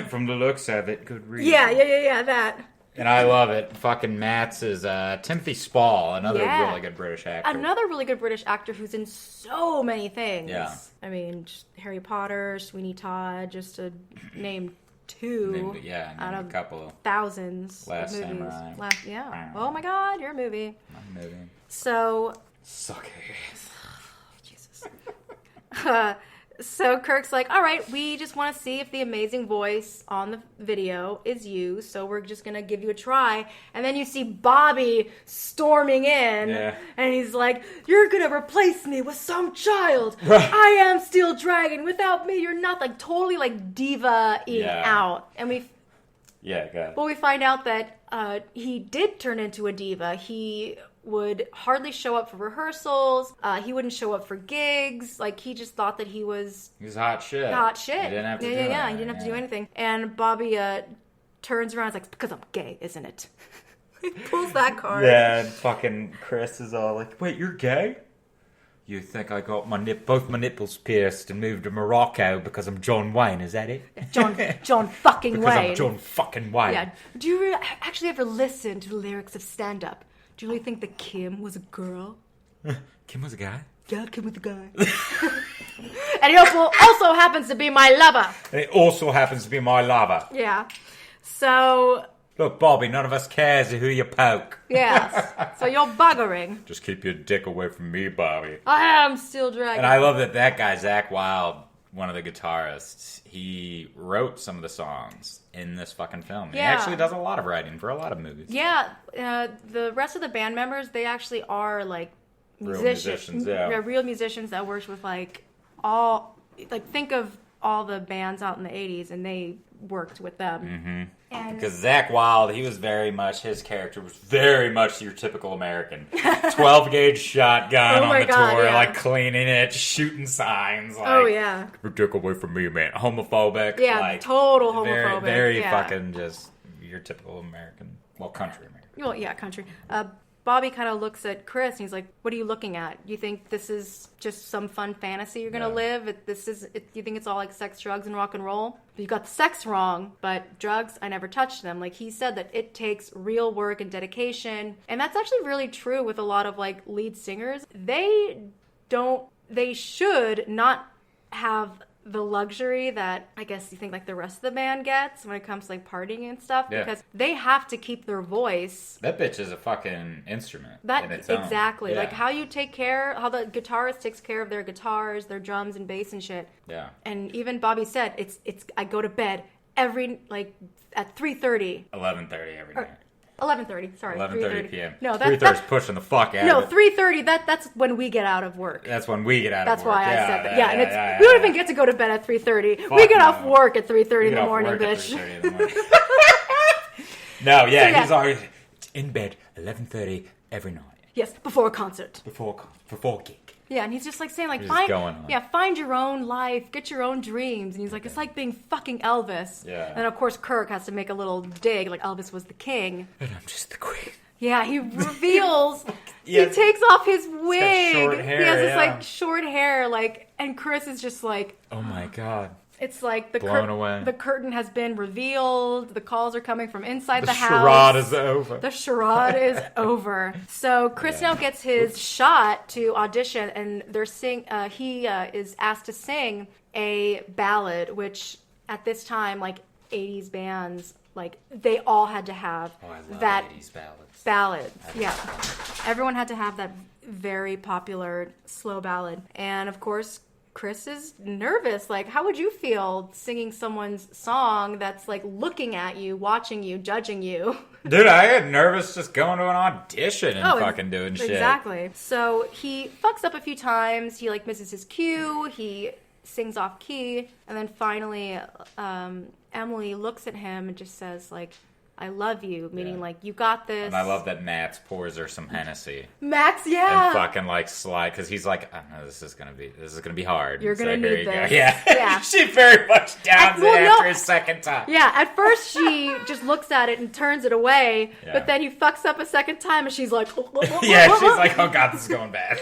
From the looks of it, good reason. Yeah, that. And I love it. Fucking Matt's is Timothy Spall, another really good British actor. Another really good British actor who's in so many things. Yeah. I mean, just Harry Potter, Sweeney Todd, just to name two. Out of a couple. Thousands Last of movies. Samurai. Oh my God, your movie. My movie. So. Suck it. Jesus. So Kirk's like, all right, we just want to see if the amazing voice on the video is you, so we're just going to give you a try. And then you see Bobby storming in, and he's like, you're going to replace me with some child. Right. I am Steel Dragon. Without me, you're not, like, totally, like, diva-ing out. And we find out that he did turn into a diva. He would hardly show up for rehearsals. He wouldn't show up for gigs. Like, he just thought that he was hot shit. Hot shit. He didn't have to do anything. He didn't have to do anything. And Bobby turns around and is like, it's because I'm gay, isn't it? He pulls that card. Yeah, and fucking Chris is all like, wait, you're gay? You think I got both my nipples pierced and moved to Morocco because I'm John Wayne, is that it? John fucking because Wayne. I'm John fucking Wayne. Yeah. Do you actually ever listen to the lyrics of stand-up? Do you really think that Kim was a girl? Kim was a guy? Yeah, Kim was a guy. And he also happens to be my lover. And it also happens to be my lover. Yeah. So... Look, Bobby, none of us cares who you poke. Yes. So you're buggering. Just keep your dick away from me, Bobby. I am Steel Dragon. And I love that guy, Zach Wilde, one of the guitarists, he wrote some of the songs in this fucking film. He actually does a lot of writing for a lot of movies. Yeah. The rest of the band members, they actually are, like, Real musicians, yeah. They're real musicians that worked with, like, all... Like, think of all the bands out in the 80s, and they worked with them. Mm-hmm. And because Zach Wilde, his character was very much your typical American. 12-gauge shotgun on the tour, like cleaning it, shooting signs. Like, keep your dick away from me, man. Homophobic. Yeah, like, total homophobic. Very fucking just your typical American. Well, country American. Well, yeah, country. Bobby kind of looks at Chris and he's like, what are you looking at? You think this is just some fun fantasy you're going to live? You think it's all like sex, drugs, and rock and roll? You got the sex wrong, but drugs, I never touched them. Like, he said that it takes real work and dedication. And that's actually really true with a lot of like lead singers. They should not have the luxury that I guess you think like the rest of the band gets when it comes to like partying and stuff, Yeah. because they have to keep their voice. That bitch is a fucking instrument. That in its own. exactly. Yeah. Like how the guitarist takes care of their guitars, their drums and bass and shit. Yeah. And even Bobby said it's I go to bed every like at 3:30. 11:30 every night. 11:30, sorry. 11:30 p.m. No, 3:30 is pushing the fuck out no, of it. 3:30. That's when we get out of work. That's when we get out That's of work. why I said that. Yeah, and yeah, we don't even get to go to bed at 3:30. We Fuck get off no. work at 3:30 in Get the off morning, work at bitch. 3:30 in the morning. No, yeah, So, yeah. he's always in bed 11:30 every night Yes, before a concert. before gig. Yeah, and he's just like saying like What is going on? find your own life, get your own dreams. And he's like, it's like being fucking Elvis. Yeah. And of course Kirk has to make a little dig, like Elvis was the king. And I'm just the queen. Yeah, he reveals. Yes. He takes off his wig. short hair, he has this yeah. like short hair, like, and Chris is just like, Oh my god. it's like the Blown away. the curtain has been revealed. The calls are coming from inside The the charade house. is over. The charade is over. So Chris Yeah. now gets his shot to audition, and he is asked to sing a ballad, which at this time, like 80s bands, like they all had to have Oh, I love that 80s ballads. ballad. Yeah, everyone had to have that very popular slow ballad, and of course. Chris is nervous. Like, how would you feel singing someone's song that's like looking at you, watching you, judging you? Dude, I get nervous just going to an audition and Oh, fucking doing shit. Exactly. So he fucks up a few times. He like misses his cue. He sings off key, and then finally, Emily looks at him and just says like, "I love you," meaning Yeah. like you got this. And I love that Max pours her some Hennessy Max. Yeah. and fucking like slide because he's like, oh, no, this is gonna be hard. You're It's gonna like, need here you go. this. Yeah. Yeah. She very much downs Well, it no. after his second time. Yeah, at first she just looks at it and turns it away, Yeah. but then he fucks up a second time and she's like, Yeah, she's like, oh god, this is going bad.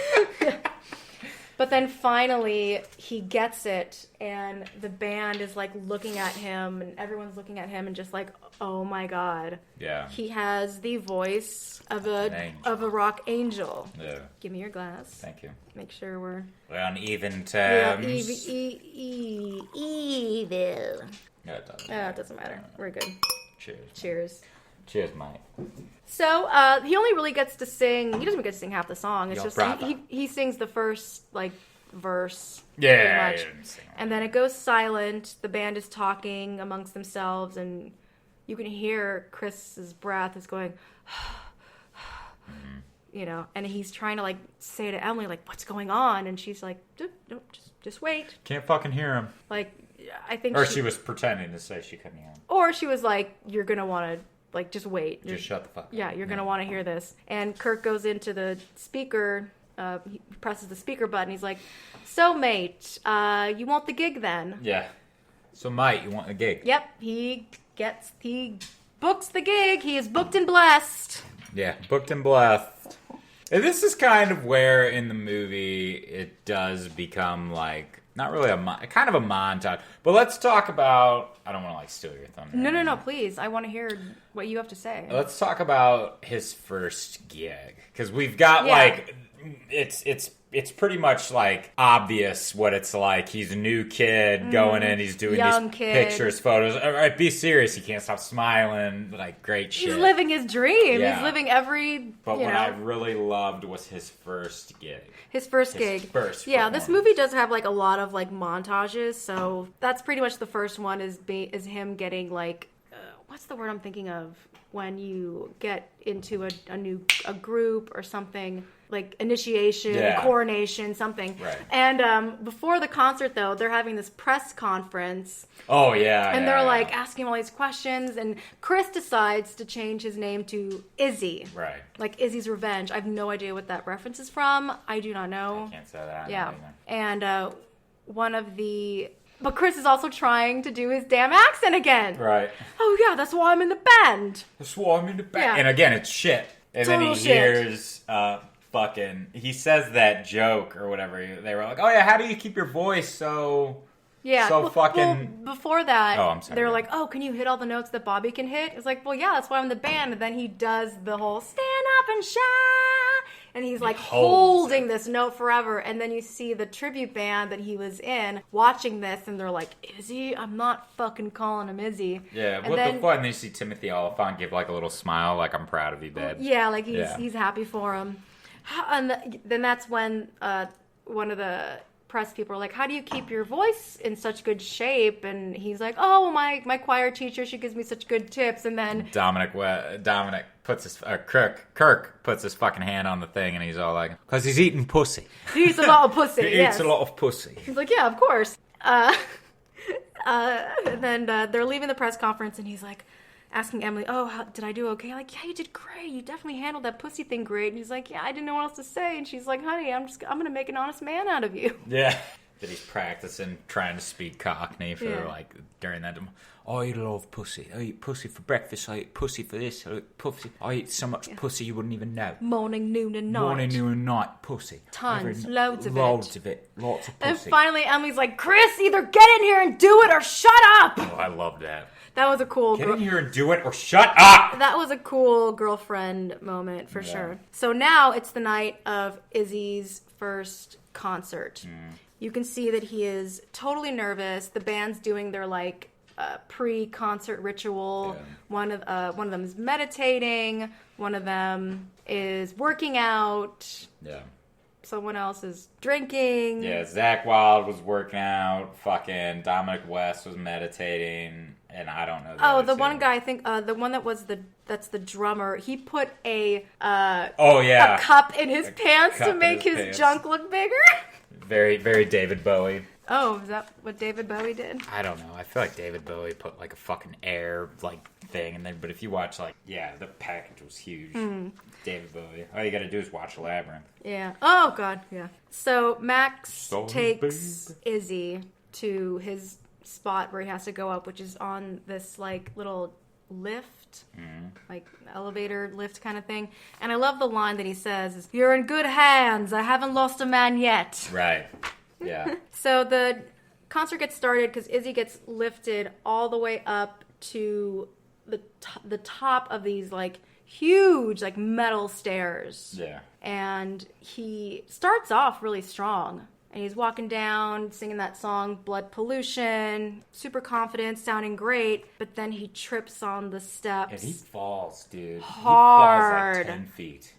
But then finally he gets it, and the band is like looking at him, and everyone's looking at him, and just like, oh my god, Yeah. he has the voice of An angel. a rock angel. Yeah. Give me your glass. Thank you. Make sure we're We're on even yeah, terms. evil. No, it doesn't. Oh, it doesn't matter. We're good. Cheers. Cheers. Cheers, mate. So he only really gets to sing. He doesn't even get to sing half the song. It's Yo, just brother. he sings the first like verse. Yeah, pretty I much. didn't sing it. And then it goes silent. The band is talking amongst themselves, and you can hear Chris's breath is going, you know, and he's trying to like say to Emily like, "What's going on?" And she's like, "Just wait." Can't fucking hear him. Like, I think, Or she was pretending to say she couldn't hear him. or she was like, "You're gonna want to like just wait." Just shut the fuck up. Yeah, you're gonna want to hear this. And Kirk goes into the speaker. He presses the speaker button. He's like, "So, mate, you want the gig then?" Yeah. So, mate, you want a gig? Yep. He books the gig. He is booked and blessed. Yeah, booked and blessed. And this is kind of where in the movie it does become like not really kind of a montage. But let's talk about. I don't want to like steal your thunder. No, please. I want to hear what you have to say. Let's talk about his first gig because we've got Yeah. like it's pretty much like obvious what it's like. He's a new kid going in. He's doing Young these kid. pictures, photos. All right, be serious. He can't stop smiling. Like great shit. He's living his dream. Yeah. He's living every, But you what know, I really loved was his first gig. his first His gig. first Yeah, this performance. movie does have like a lot of like montages. So that's pretty much the first one is him getting like, what's the word I'm thinking of when you get into a group or something. Like initiation, Yeah. coronation, something. Right. And before the concert, though, they're having this press conference. Oh yeah, And yeah, they're yeah. like asking him all these questions, and Chris decides to change his name to Izzy. right. Like Izzy's Revenge. I have no idea what that reference is from. I do not know. Can't say that. Yeah. either. And but Chris is also trying to do his damn accent again. Right. Oh yeah, that's why I'm in the band. That's why I'm in the back. Yeah. And again, it's shit. And then Total he shit. hears fucking. He says that joke or whatever. They were like, "Oh yeah, how do you keep your voice so?" Yeah. So fucking- before that, Oh, I'm sorry. they were like, "Oh, can you hit all the notes that Bobby can hit?" It's like, well, yeah, that's why I'm in the band. And then he does the whole "stand up and shine And he's like holds holding this note forever. And then you see the tribute band that he was in watching this, and they're like, Izzy? I'm not fucking calling him Izzy. Yeah, And what then, the fuck? And then you see Timothy Oliphant give like a little smile, like, I'm proud of you, babe. Yeah, like Yeah. he's happy for him. Then that's when one of the press people are like, how do you keep your voice in such good shape? And he's like, oh, my choir teacher, she gives me such good tips. And then Dominic puts his Kirk puts his fucking hand on the thing, and he's all like, because he's eating pussy. he eats a lot of pussy. He Yes. eats a lot of pussy. He's like, yeah, of course. And then they're leaving the press conference, and he's like, asking Emily, oh, did I do okay? Like, yeah, you did great. You definitely handled that pussy thing great. And he's like, yeah, I didn't know what else to say. And she's like, honey, I'm going to make an honest man out of you. Yeah. That he's practicing trying to speak Cockney for Yeah. like during that. I love pussy. I eat pussy for breakfast. I eat pussy for this. I eat pussy. I eat so much pussy you wouldn't even know. Morning, noon, and night. Morning, noon, and night pussy. Tons, Every- loads of it. Loads of it. Lots of And pussy. finally, Emily's like, Chris, either get in here and do it or shut up. Oh, I love that. That was a cool Get in here and do it or shut up. That was a cool girlfriend moment for sure. So now it's the night of Izzy's first concert. You can see that he is totally nervous. The band's doing their like pre-concert ritual. Yeah. One of them is meditating. One of them is working out. Yeah. Someone else is drinking. Yeah, Zach Wilde was working out. Fucking Dominic West was meditating. And I don't know. Oh, other the two. one guy, I think, the one that's the drummer. He put a Oh, yeah. a cup in his pants cup to in make his his pants. junk look bigger. Very, very David Bowie. Oh, is that what David Bowie did? I don't know. I feel like David Bowie put like a fucking air like thing, and then but if you watch like the package was huge. David Bowie. All you got to do is watch Labyrinth. Yeah. Oh God. Yeah. So Max So takes Izzy to his spot where he has to go up, which is on this like little lift, like elevator lift kind of thing. And I love the line that he says is, "You're in good hands. I haven't lost a man yet." Right. Yeah. So the concert gets started because Izzy gets lifted all the way up to the top of these like huge like metal stairs. Yeah. And he starts off really strong. And he's walking down, singing that song, Blood Pollution, super confident, sounding great. But then he trips on the steps. And he falls, dude. Hard. He falls like 10 feet.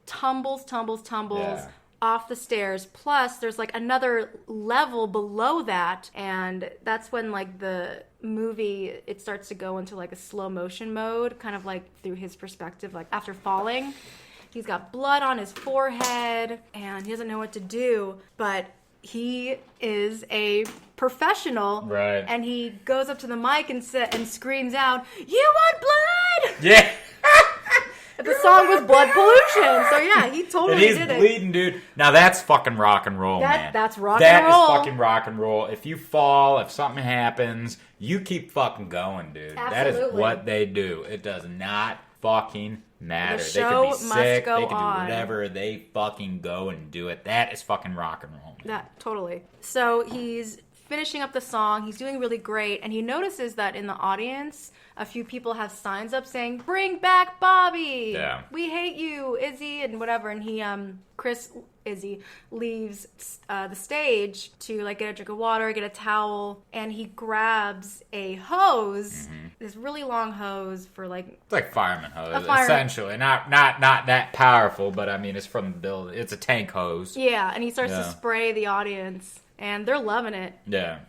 Tumbles Yeah. off the stairs. Plus, there's like another level below that. And that's when like the movie, it starts to go into like a slow motion mode, kind of like through his perspective, like after falling. He's got blood on his forehead, and he doesn't know what to do, but he is a professional. Right. And he goes up to the mic and screams out, "You want blood?" Yeah. The song was Blood Pollution. So yeah, he totally And he's did it. bleeding, dude. Now that's fucking rock and roll, man. That's rock That and roll. is fucking rock and roll. If you fall, if something happens, you keep fucking going, dude. That is Absolutely. what they do. It does not fucking matter. The They could show be must sick. go They could do on. whatever. They fucking go and do it. That is fucking rock and roll, man. That totally. So he's finishing up the song. He's doing really great, and he notices that in the audience, a few people have signs up saying, "Bring back Bobby! Yeah. We hate you, Izzy," and whatever. And he, Izzy, leaves the stage to like get a drink of water, get a towel, and he grabs a hose, this really long hose for like It's like fireman hose, fireman. essentially. Not that powerful, but I mean, it's from the building. It's a tank hose. yeah, and he starts to Yeah. spray the audience, and they're loving it. Yeah.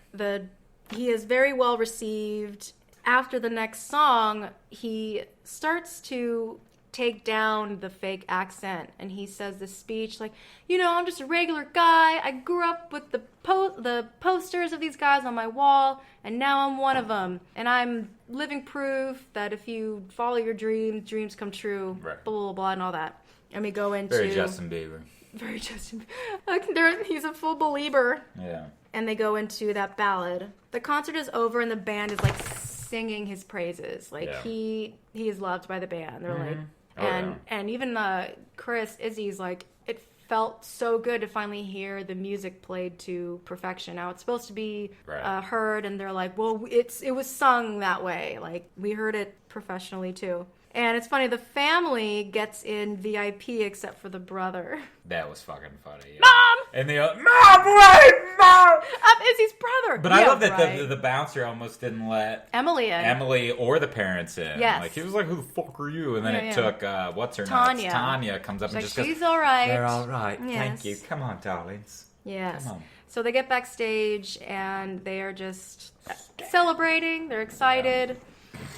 He is very well received. After the next song, he starts to take down the fake accent, and he says this speech like, "I'm just a regular guy. I grew up with the posters of these guys on my wall, and now I'm one of them. And I'm living proof that if you follow your dreams come true." Right. Blah blah blah and all that. And we go into Very Justin Bieber. very Justin. He's a full believer. Yeah. And they go into that ballad. The concert is over, and the band is like singing his praises. Like Yeah. he is loved by the band. They're like, Oh, yeah. and even Izzy's like, it felt so good to finally hear the music played to perfection. Now it's supposed to be Right. heard, and they're like, well, it was sung that way. Like we heard it professionally too. And it's funny, the family gets in VIP except for the brother. That was fucking funny. Yeah. Mom! And they go, Mom, wait, Mom! I'm Izzy's brother. But Yeah, I love that right. the bouncer almost didn't let Emily in. Emily or the parents in. Yes. Like, he was like, who the fuck are you? And then Yeah, it yeah. took, what's her Tanya. name? Tanya comes up She's and like, just goes, she's all right. they're all right. Yes. Thank you. Come on, darlings. Yes. Come on. So they get backstage and they are just celebrating. They're excited.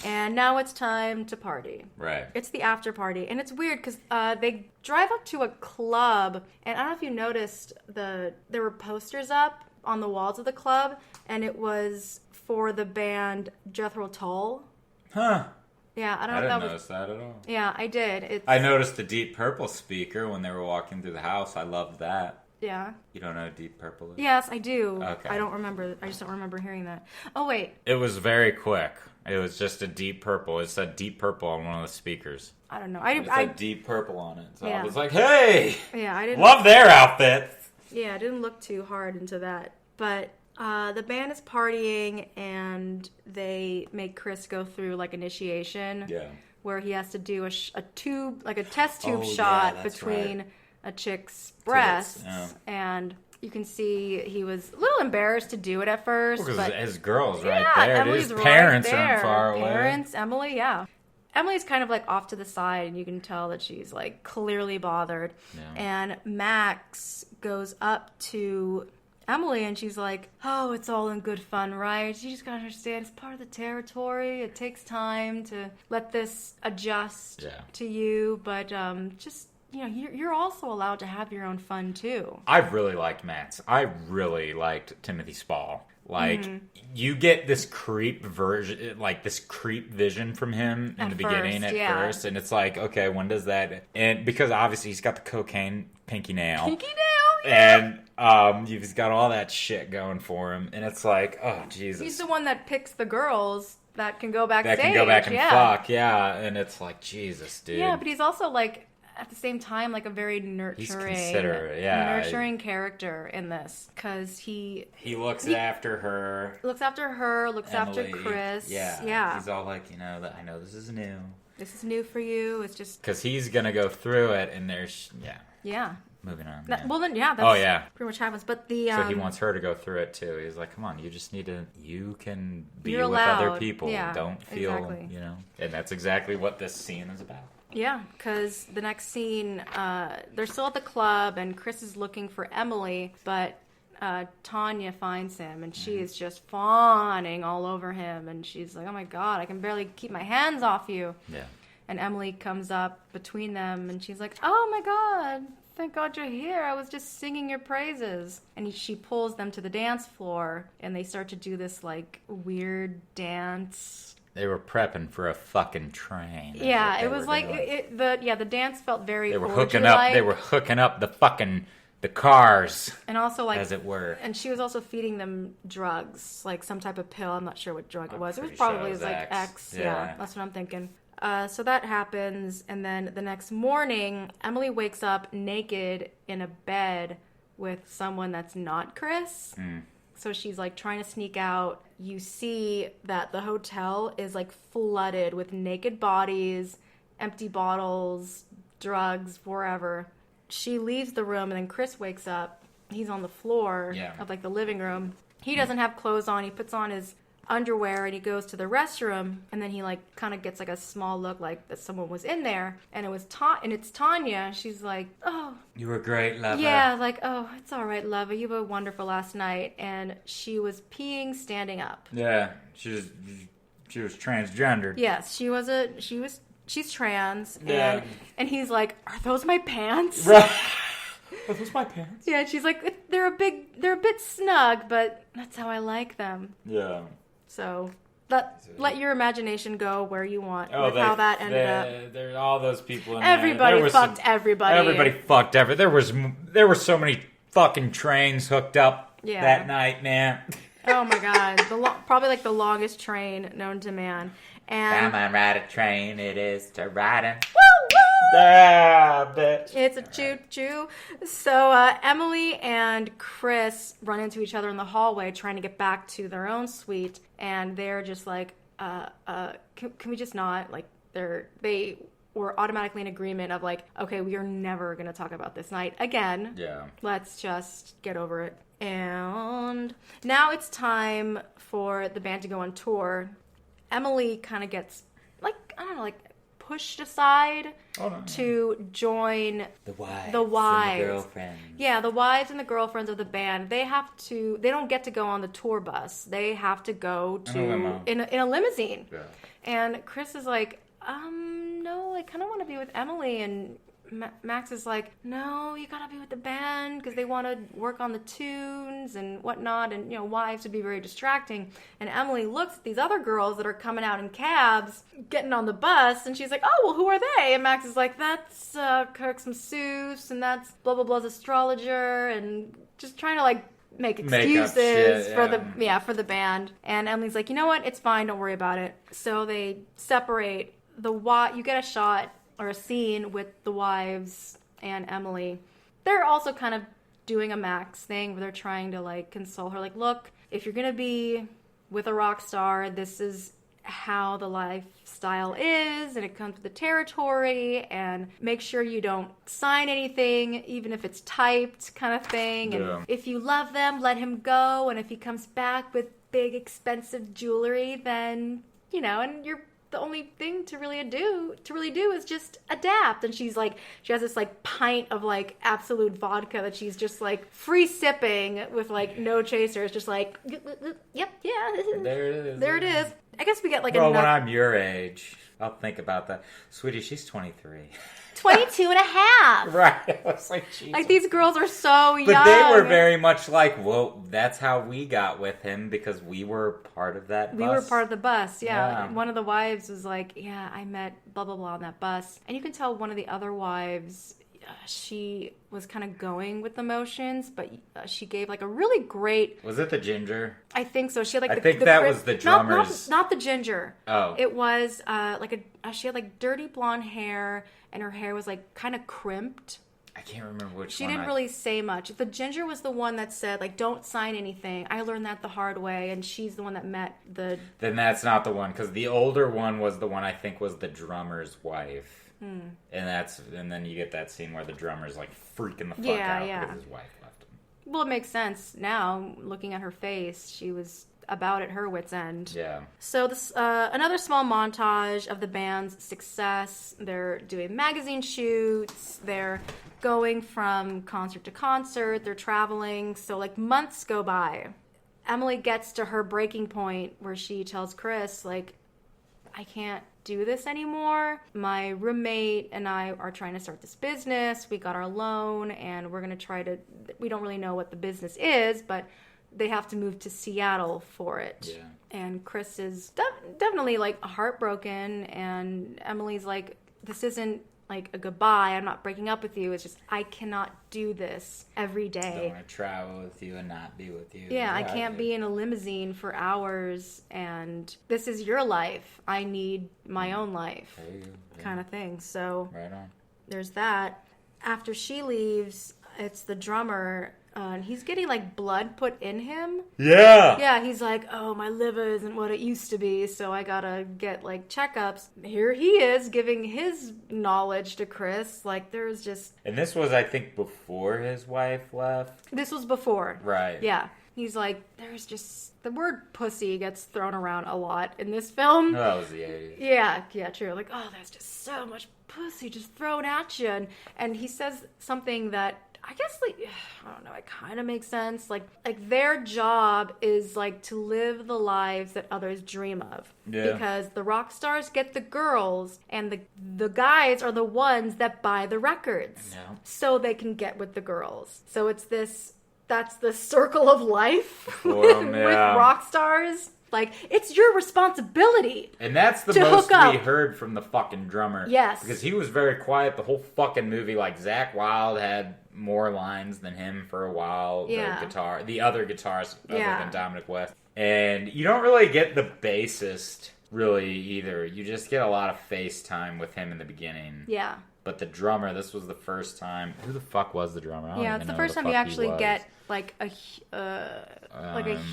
And now it's time to party. Right. It's the after party. And it's weird because they drive up to a club. And I don't know if you noticed, there were posters up on the walls of the club. And it was for the band Jethro Tull. Huh. Yeah, I don't know I if didn't that notice that at all. Yeah, I did. I noticed the Deep Purple speaker when they were walking through the house. I loved that. Yeah. You don't know what Deep Purple is? Yes, I do. Okay. I don't remember. I just don't remember hearing that. Oh, wait. It was very quick. It was just a Deep Purple. It said Deep Purple on one of the speakers. I don't know. It said Deep Purple on it. So Yeah. I was like, hey! Yeah, I didn't. Love their outfits! Yeah, I didn't look too hard into that. But the band is partying, and they make Chris go through like initiation, Yeah. where he has to do a tube, like a test tube Oh, yeah, shot that's between right. a chick's breasts, yeah. and you can see he was a little embarrassed to do it at first, Because but his girl's right yeah, there. Emily's His right parents there. aren't far away. Parents, Emily, yeah. Emily's kind of like off to the side, and you can tell that she's like clearly bothered. Yeah. And Max goes up to Emily, and she's like, "Oh, it's all in good fun, right? You just gotta understand, it's part of the territory. It takes time to let this adjust Yeah. to you, but just." You know, you're also allowed to have your own fun too. I really liked Max. I really liked Timothy Spall. Like, you get this creep version, like this creep vision from him in At the beginning first, at yeah. first, and it's like, okay, when does that? And because obviously he's got the cocaine pinky nail, Pinky nail, yeah. and he's got all that shit going for him, and it's like, oh Jesus, He's the one that picks the girls that can go backstage. that can go back and yeah. fuck, yeah, and it's like, Jesus, dude. Yeah, but he's also like at the same time like a very nurturing, considerate, yeah. nurturing character in this because he looks after her. looks after her, looks after Emily. Chris. Yeah. He's all like, that I know this is new. This is new for you. It's just Because he's going to go through it, and yeah. moving on. That- yeah. Well then, yeah, that's Oh, yeah. pretty much happens. But the So he wants her to go through it, too. He's like, come on, you just need to, you can be You're with other allowed. people. Yeah, Don't feel, exactly. And that's exactly what this scene is about. Yeah, because the next scene, they're still at the club, and Chris is looking for Emily, but Tanya finds him, and she is just fawning all over him, and she's like, oh my god, I can barely keep my hands off you. Yeah. And Emily comes up between them, and she's like, oh my god, thank god you're here. I was just singing your praises. And she pulls them to the dance floor, and they start to do this, like, weird dance. They were prepping for a fucking train. is Yeah, what they it was were like doing. the dance felt very They were orgy-like. hooking up the cars, and also like as it were. and she was also feeding them drugs, like some type of pill. I'm not sure what drug it was. It was pretty sure probably it was like X. X. Yeah. Yeah, that's what I'm thinking. So that happens, and then the next morning, Emily wakes up naked in a bed with someone that's not Chris. So she's like trying to sneak out. You see that the hotel is like flooded with naked bodies, empty bottles, drugs, wherever. She leaves the room, and then Chris wakes up. He's on the floor of like the living room. He doesn't have clothes on. He puts on his underwear, and he goes to the restroom, and then he like kind of gets like a small look like that someone was in there, and it's Tanya. She's like, oh, You were great, lover. yeah, like, oh, it's all right, lover. You were wonderful last night. And she was peeing standing up. Yeah, she was transgendered. Yes, she's trans. Yeah. And he's like, are those my pants? Right. Are those my pants? Yeah, and she's like, they're a bit snug, but that's how I like them. Yeah. So let your imagination go where you want Oh, with how that ended up. There, all those people in Everybody there. fucked everybody. Everybody fucked everybody. There were so many fucking trains hooked up Yeah. that night, man. Oh my god, probably like the longest train known to man. And Come on, ride a train. It is to riding. woo woo! Yeah, bitch. It's a choo-choo. So Emily and Chris run into each other in the hallway trying to get back to their own suite, and they're just like, can we just not? Like, they were automatically in agreement of like, okay, we are never going to talk about this night again. Yeah. Let's just get over it. And now it's time for the band to go on tour. Emily kind of gets, like, I don't know, like, pushed aside to join the wives. The wives. And the girlfriends. Yeah, the wives and the girlfriends of the band. They don't get to go on the tour bus. They have to go to in a limousine. Yeah. And Chris is like, no, I kind of want to be with Emily. And Max is like, no, you gotta be with the band because they want to work on the tunes and whatnot, and wives would be very distracting. And Emily looks at these other girls that are coming out in cabs, getting on the bus, and she's like, oh, well, who are they? And Max is like, that's Kirk's masseuse, and that's blah blah blah's astrologer, and just trying to like make excuses shit, for the band. And Emily's like, you know what? It's fine. Don't worry about it. So they separate. You get a shot or a scene with the wives and Emily. They're also kind of doing a Max thing where they're trying to like console her. Like, look, if you're going to be with a rock star, this is how the lifestyle is, and it comes with the territory, and make sure you don't sign anything, even if it's typed kind of thing. Yeah. And if you love them, let him go. And if he comes back with big, expensive jewelry, then, and you're the only thing to really do is just adapt. And she has this like pint of like absolute vodka that she's just like free sipping with like no chasers, just like, yep, yeah, there it is. I guess we get like when I'm your age, I'll think about that. Sweetie, she's 23. 22 and a half. Right. I was like, Jesus. Like, these girls are so young. But they were very much like, well, that's how we got with him because we were part of that bus. We were part of the bus, yeah. One of the wives was like, yeah, I met blah, blah, blah on that bus. And you can tell one of the other wives, she was kind of going with the motions, but she gave like a really great... Was it the ginger? I think so. She had like I think that was the drummer's... Not the ginger. Oh. It was she had like dirty blonde hair, and her hair was like kind of crimped. I can't remember which she one. She didn't really say much. The ginger was the one that said, like, don't sign anything. I learned that the hard way, and she's the one that met the... Then that's not the one, because the older one was the one I think was the drummer's wife. And then you get that scene where the drummer's like freaking the fuck out because his wife left him. Well, it makes sense now, looking at her face. She was about at her wit's end. Yeah. So this another small montage of the band's success. They're doing magazine shoots. They're going from concert to concert. They're traveling. So like months go by. Emily gets to her breaking point where she tells Chris, like, I can't do this anymore. My roommate and I are trying to start this business. We got our loan, and we're going to we don't really know what the business is, but they have to move to Seattle for it. Yeah. And Chris is definitely like heartbroken, and Emily's like, this isn't like a goodbye. I'm not breaking up with you. It's just, I cannot do this every day. I don't want to travel with you and not be with you. Yeah, I can't be in a limousine for hours, and this is your life. I need my own life, kind of thing. So right on. There's that. After she leaves, it's the drummer, and he's getting like blood put in him. Yeah. Yeah, he's like, oh, my liver isn't what it used to be, so I gotta get like checkups. Here he is giving his knowledge to Chris. Like, there's just... And this was, I think, before his wife left. This was before. Right. Yeah. He's like, there's just... The word pussy gets thrown around a lot in this film. Oh, that was the 80s. Yeah, true. Like, oh, there's just so much pussy just thrown at you. And he says something that, I guess, like, I don't know, it kind of makes sense. Like their job is, like, to live the lives that others dream of. Yeah. Because the rock stars get the girls, and the guys are the ones that buy the records. Yeah. So they can get with the girls. So it's this... That's the circle of life with rock stars. Like, it's your responsibility. And that's the most we heard from the fucking drummer. Yes. Because he was very quiet the whole fucking movie. Like, Zakk Wylde had more lines than him for a while. Yeah. The other guitarist other than Dominic West. And you don't really get the bassist really either. You just get a lot of face time with him in the beginning. Yeah. But the drummer, this was the first time. Who the fuck was the drummer? Yeah, it's the first time you actually get like a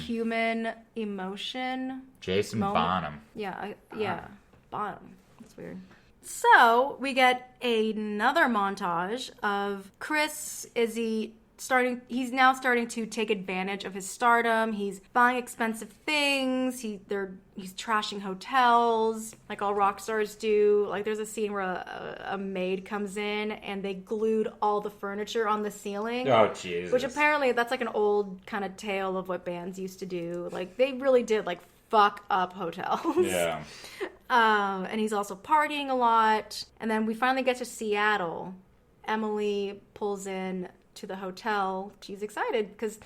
human emotion. Jason Bonham. Yeah, Bonham. That's weird. So we get another montage of Chris, Izzy he's now starting to take advantage of his stardom. He's buying expensive things. He's trashing hotels like all rock stars do. Like there's a scene where a maid comes in and they glued all the furniture on the ceiling. Oh, Jesus. Which apparently that's like an old kind of tale of what bands used to do. Like they really did like fuck up hotels. Yeah. And he's also partying a lot. And then we finally get to Seattle. Emily pulls in to the hotel. She's excited because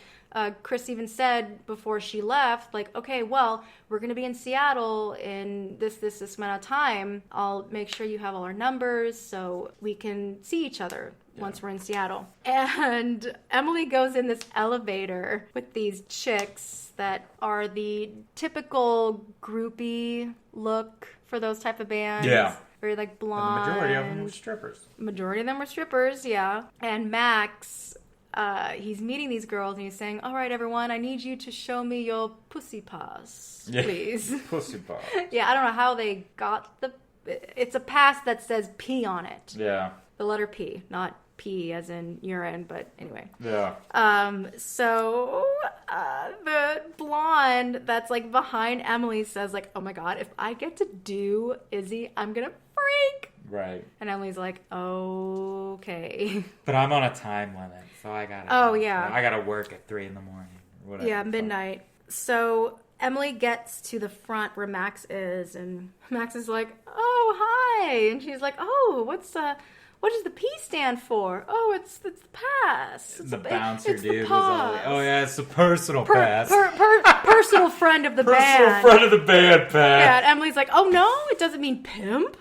Chris even said before she left, like, okay, well, we're going to be in Seattle in this amount of time. I'll make sure you have all our numbers so we can see each other once we're in Seattle. And Emily goes in this elevator with these chicks that are the typical groupie look for those type of bands. Yeah. Very like blonde. And the majority of them were strippers. Majority of them were strippers, yeah. And Max, he's meeting these girls and he's saying, all right, everyone, I need you to show me your pussy pass, please. Pussy pass. Yeah, I don't know how they got it's a pass that says P on it. Yeah. The letter P, not P as in urine, but anyway. Yeah. So the blonde that's like behind Emily says like, oh my God, if I get to do Izzy, I'm gonna freak. Right. And Emily's like, okay. But I'm on a time limit, so I gotta. Oh, yeah. I gotta work at 3 a.m. or whatever. Yeah, midnight. So Emily gets to the front where Max is, and Max is like, oh, hi. And she's like, oh, what does the P stand for? Oh, it's the pass. The bouncer it's dude the was all like, oh yeah, it's the personal pass. Personal friend of the Personal band. friend of the band pass. Yeah, and Emily's like, oh no, it doesn't mean pimp.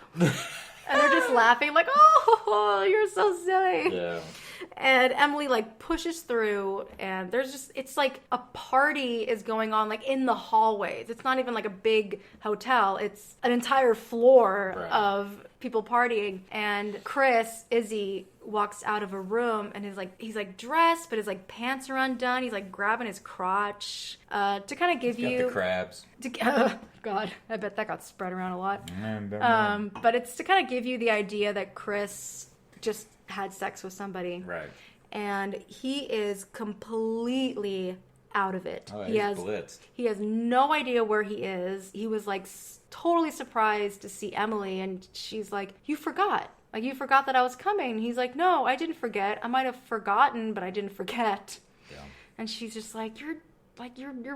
And they're just laughing like, oh, you're so silly. Yeah. And Emily like pushes through, and it's like a party is going on like in the hallways. It's not even like a big hotel. It's an entire floor of people partying. And Chris, Izzy, walks out of a room and he's like dressed, but his like pants are undone. He's like grabbing his crotch to kind of give Got you the crabs. God, I bet that got spread around a lot. But it's to kind of give you the idea that Chris just had sex with somebody. Right. And he is completely out of it. Oh, He he's blitzed. He has no idea where he is. He was like totally surprised to see Emily, and she's like, you forgot. Like, you forgot that I was coming. And he's like, no, I didn't forget. I might have forgotten, but I didn't forget. Yeah. And she's just like, you're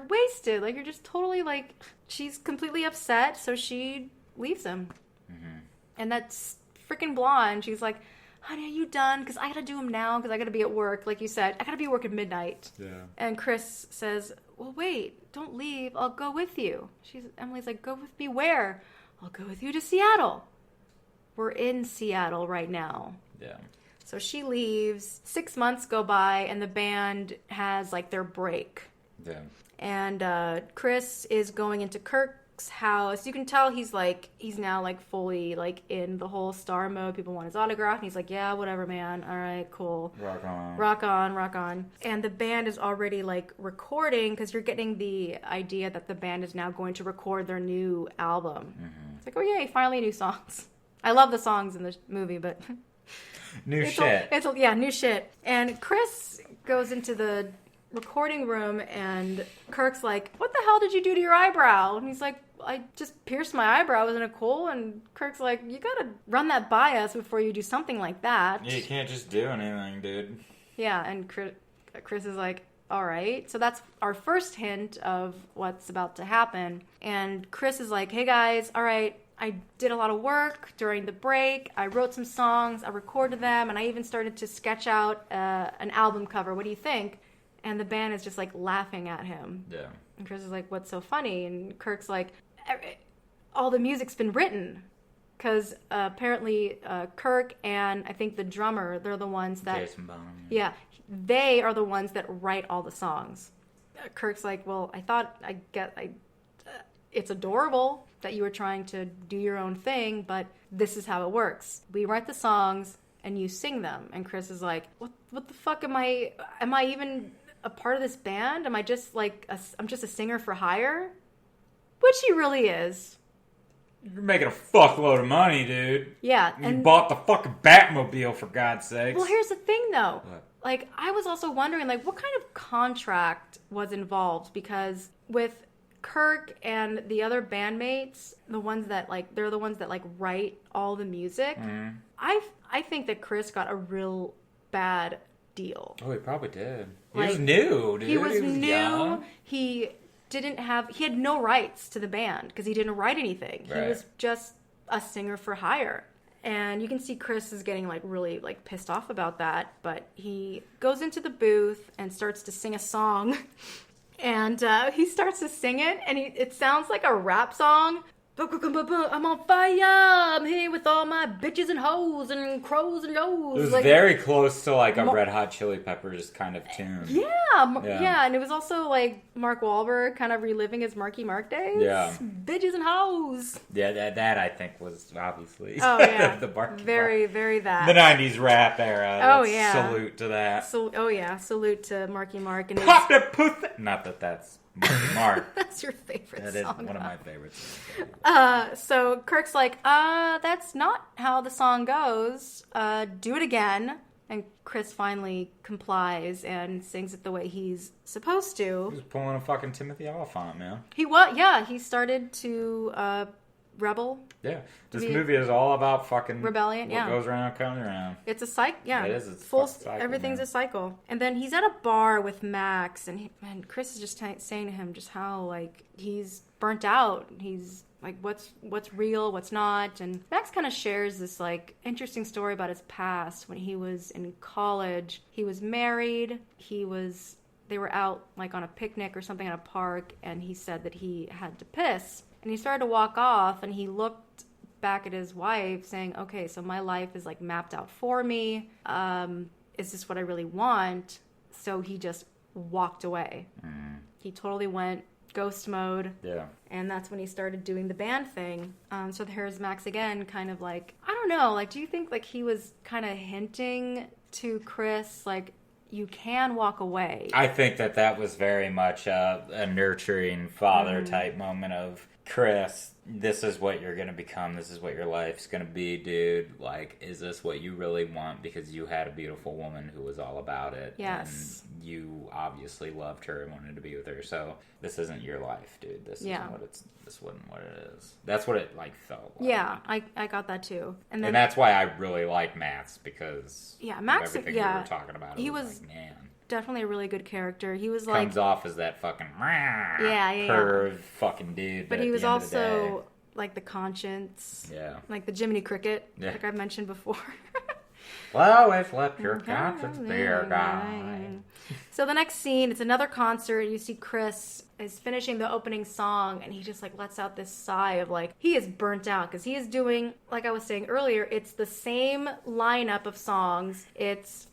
wasted. Like, you're just totally like, she's completely upset, so she leaves him. Mm-hmm. And that's freaking blonde. She's like, honey, are you done? Because I gotta do them now because I gotta be at work. Like you said, I gotta be at work at midnight. Yeah. And Chris says, well, wait, don't leave. I'll go with you. Emily's like, go with me where? I'll go with you to Seattle. We're in Seattle right now. Yeah. So she leaves. 6 months go by, and the band has like their break. Yeah. And Chris is going into Kirk's house. You can tell he's now like fully like in the whole star mode. People want his autograph, and he's like, yeah, whatever, man. All right, cool. Rock on. Rock on, rock on. And the band is already like recording, because you're getting the idea that the band is now going to record their new album. Mm-hmm. It's like, oh yay, finally new songs. I love the songs in the movie, but new shit. New shit. And Chris goes into the recording room, and Kirk's like, what the hell did you do to your eyebrow? And he's like, I just pierced my eyebrow. Isn't it cool? And Kirk's like, you gotta run that by us before you do something like that. Yeah, you can't just do anything, dude. Yeah, and Chris is like, all right. So that's our first hint of what's about to happen. And Chris is like, hey guys, all right, I did a lot of work during the break. I wrote some songs, I recorded them, and I even started to sketch out an album cover. What do you think? And the band is just like laughing at him. Yeah. And Chris is like, what's so funny? And Kirk's like, all the music's been written. Because apparently Kirk and I think the drummer, they're the ones that... Jason Bonham. Yeah, they are the ones that write all the songs. Kirk's like, well, it's adorable that you were trying to do your own thing, but this is how it works. We write the songs and you sing them. And Chris is like, what the fuck am I even a part of this band? Am I just like I'm just a singer for hire? Which he really is. You're making a fuckload of money, dude. Yeah, You and bought the fucking Batmobile, for God's sakes. well, here's the thing, though. What? Like, I was also wondering, like, what kind of contract was involved? Because with Kirk and the other bandmates, the ones that, like, they're the ones that, like, write all the music, I think that Chris got a real bad deal. Oh, he probably did. He Like, was new, dude. He was new. young. He had no rights to the band because he didn't write anything. He Right. was just a singer for hire. And you can see Chris is getting like really like pissed off about that, but he goes into the booth and starts to sing a song. And he starts to sing it, and it sounds like a rap song. I'm on fire. I'm here with all my bitches and hoes and crows and lows. It was like, very close to like a Red Hot Chili Peppers kind of tune. yeah, and it was also like Mark Wahlberg kind of reliving his Marky Mark days. Yeah. Bitches and hoes. Yeah, that I think was obviously Oh, yeah. the Marky Very, Mark. very that. The 90s rap era. Oh, Let's yeah. Salute to that. Salute to Marky Mark. And Pop the pussy. Not that that's Marky Mark. that's your favorite That is song. one of my favorites. So Kirk's like, that's not how the song goes. Do it again. And Chris finally complies and sings it the way he's supposed He to. was pulling a fucking Timothy Oliphant, man. He started to rebel. Yeah. This Be- movie is all about fucking Rebellion, what yeah. goes around comes around. It's a cycle. Yeah, It is. It's a full. fucking cycle, Everything's man. a cycle. And then he's at a bar with Max, and Chris is just saying to him just how like he's burnt out. He's like, what's real, what's not. And Max kind of shares this like interesting story about his past. When he was in college, he was married. They were out like on a picnic or something at a park, and he said that he had to piss. And he started to walk off, and he looked back at his wife saying, okay, so my life is like mapped out for me. Is this what I really want? So he just walked away. He totally went ghost mode. Yeah. And that's when he started doing the band thing. So there's Max again, kind of like, I don't know, like, do you think like he was kind of hinting to Chris, like, you can walk away? I think that was very much a nurturing father type moment of Chris, this is what you're going to become. This is what your life's going to be, dude. Like, is this what you really want? Because you had a beautiful woman who was all about it. Yes. And you obviously loved her and wanted to be with her. So this isn't your life, dude. This wasn't what it is. That's what it, like, felt like. Yeah, I got that too. And then that's why I really like Max, because Max, of everything we were talking about. He It was like, man. definitely a really good character. He was like, Comes off as that fucking yeah. curved fucking dude. but at he was the end of the day- also like the conscience. Yeah. Like the Jiminy Cricket, Yeah. like I've mentioned before. Well, always let your conscience be your guide. So the next scene, it's another concert. You see Chris is finishing the opening song, and he just like lets out this sigh of like he is burnt out because he is doing, like I was saying earlier, it's the same lineup of songs.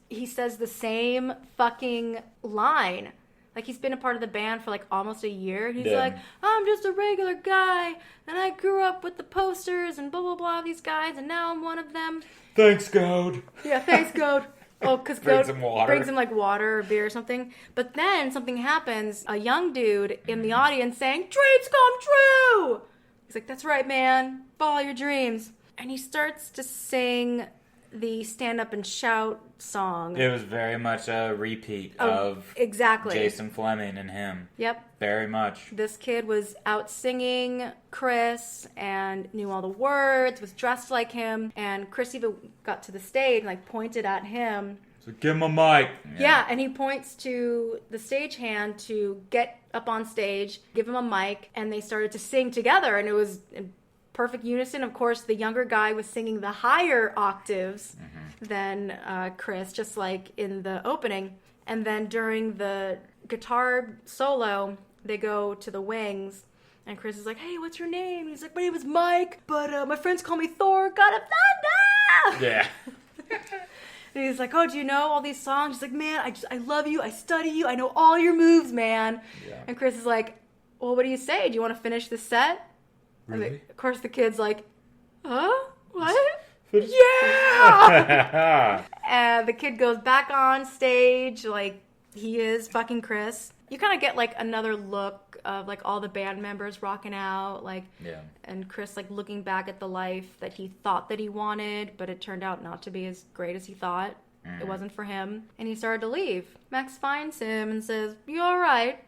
He says the same fucking line. Like, he's been a part of the band for, like, almost a year. He's like, I'm just a regular guy, and I grew up with the posters and blah, blah, blah, these guys, and now I'm one of them. Thanks, Goat. Yeah, thanks, Goat. Oh, because Brings Goat him water. brings him, like, water or beer or something. But then something happens. A young dude in the audience saying, dreams come true! He's like, that's right, man. Follow your dreams. And he starts to sing the Stand Up and Shout song. It was very much a repeat of exactly Jason Fleming and him. Yep. Very much. This kid was out singing Chris and knew all the words, was dressed like him, and Chris even got to the stage and like pointed at him. So give him a mic. Yeah, and he points to the stagehand to get up on stage, give him a mic, and they started to sing together, and it was in perfect unison. Of course, the younger guy was singing the higher octaves than Chris, just like in the opening. And then during the guitar solo, they go to the wings, and Chris is like, hey, what's your name? He's like, my name is Mike, but my friends call me Thor, God of Thunder! Yeah. And he's like, oh, do you know all these songs? He's like, man, I love you, I study you, I know all your moves, man. Yeah. And Chris is like, well, what do you say? Do you want to finish the set? Really? And of course, the kid's like, huh? What? Yeah! And the kid goes back on stage, like, he is fucking Chris. You kind of get like another look of like all the band members rocking out, like, Yeah. and Chris like looking back at the life that he thought that he wanted, but it turned out not to be as great as he thought. It wasn't for him, and he started to leave. Max finds him and says, "You all right?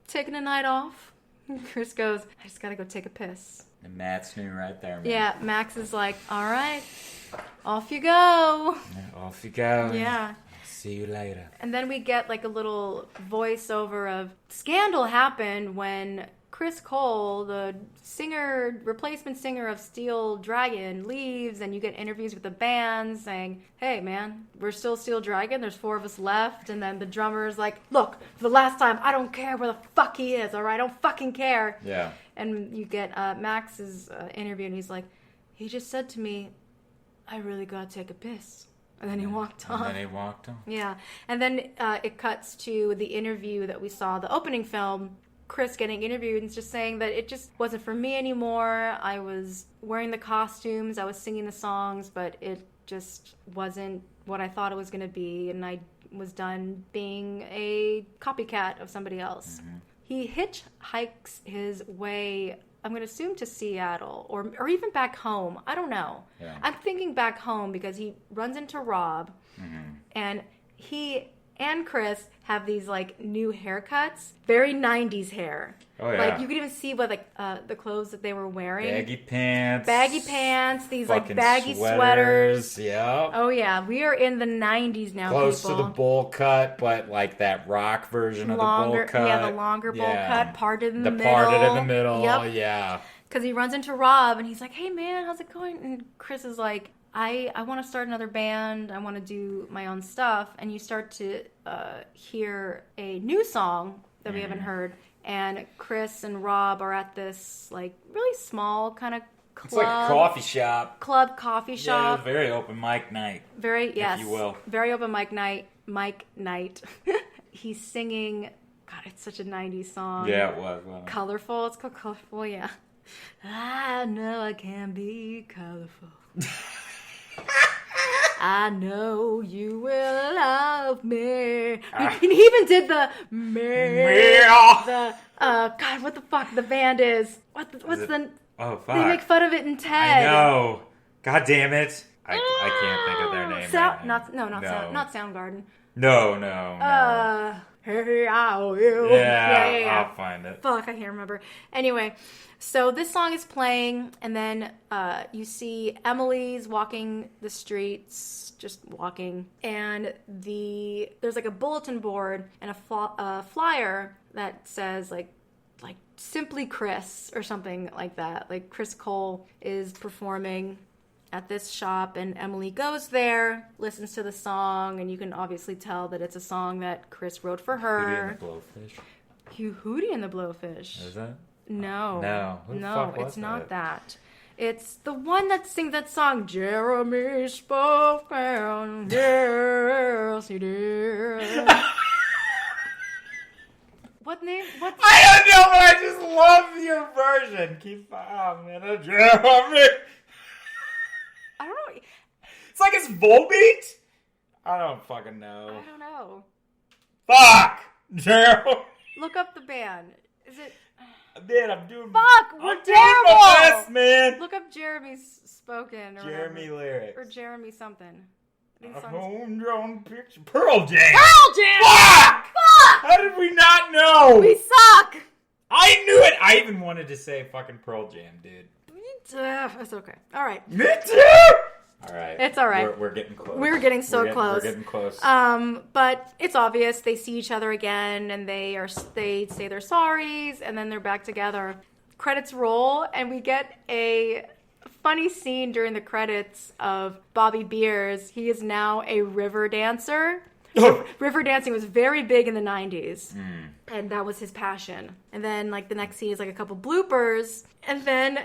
Taking a night off?" And Chris goes, "I just gotta go take a piss." And Matt's new right there, man. Yeah, Max is like, "All right, off you go." Yeah, off you go. Yeah. See you later. And then we get like a little voiceover of scandal happened when Chris Cole, the singer, replacement singer of Steel Dragon, leaves, and you get interviews with the band saying, "Hey man, we're still Steel Dragon, there's 4 of us left." And then the drummer is like, "Look, for the last time, I don't care where the fuck he is, alright? I don't fucking care." Yeah. And you get Max's interview, and he's like, "He just said to me, I really gotta take a piss." And then he walked on. And then he walked on. Yeah. And then it cuts to the interview that we saw, the opening film, Chris getting interviewed and just saying that it just wasn't for me anymore. I was wearing the costumes, I was singing the songs, but it just wasn't what I thought it was going to be. And I was done being a copycat of somebody else. Mm-hmm. He hitchhikes his way, I'm going to assume, to Seattle or even back home. I don't know. Yeah. I'm thinking back home because he runs into Rob, and he and Chris have these like new haircuts, very 90s hair. Oh, yeah. Like you could even see by the clothes that they were wearing. Baggy pants. These like fucking baggy sweaters. Yeah. Oh yeah, we are in the 90s now, Close people. to the bowl cut, but like that rock version of the bowl cut. Yeah, the longer bowl cut, parted in the middle. Parted in the middle, Yep. yeah. Because he runs into Rob and he's like, "Hey man, how's it going?" And Chris is like, I want to start another band. I want to do my own stuff. And you start to hear a new song that we haven't heard. And Chris and Rob are at this like really small kind of club. It's like a coffee shop. Coffee Yeah, shop. very open mic night. Yes. If you will. Very open mic night. He's singing, God, it's such a 90s song. Yeah, it was. Well. Colorful. It's called Colorful, yeah. I know I can be colorful. I know you will love me. He even did the the God, what the fuck the band is? What's the? Oh fuck! They make fun of it in Ted. I know. God damn it! I can't think of their name. Right now. Not Soundgarden. No. Hey, how you? Yeah, I'll find it. Fuck, I can't remember. Anyway, so this song is playing, and then you see Emily's walking the streets, just walking, and there's like a bulletin board and a flyer that says like Simply Chris or something like that. Like Chris Cole is performing at this shop, and Emily goes there, listens to the song, and you can obviously tell that it's a song that Chris wrote for her. Hootie and the Blowfish. Is that? No. Who the fuck was it's not that. It's the one that sings that song, Jeremy spoken. Yes, he did. What name? What? I don't know, but I just love your version. Keep on, man. Jeremy. I don't know. It's like his Volbeat? I don't fucking know. I don't know. Fuck! Jeremy. Look up the band. Is it? Man, I'm doing. Fuck! We're I'm doing my terrible! best, man. Look up Jeremy's spoken. Or Jeremy whatever. lyrics. Or Jeremy something. I think A the song is- homegrown picture. Pearl Jam. Pearl Jam! Fuck! Fuck! How did we not know? We suck! I knew it. I even wanted to say fucking Pearl Jam, dude. It's okay. All right. Me too. All right. It's all right. We're getting close. We're getting so close. We're getting close. But it's obvious they see each other again, and they say their sorries, and then they're back together. Credits roll, and we get a funny scene during the credits of Bobby Beers. He is now a river dancer. River dancing was very big in the 90s, and that was his passion. And then, like, the next scene is like a couple bloopers, and then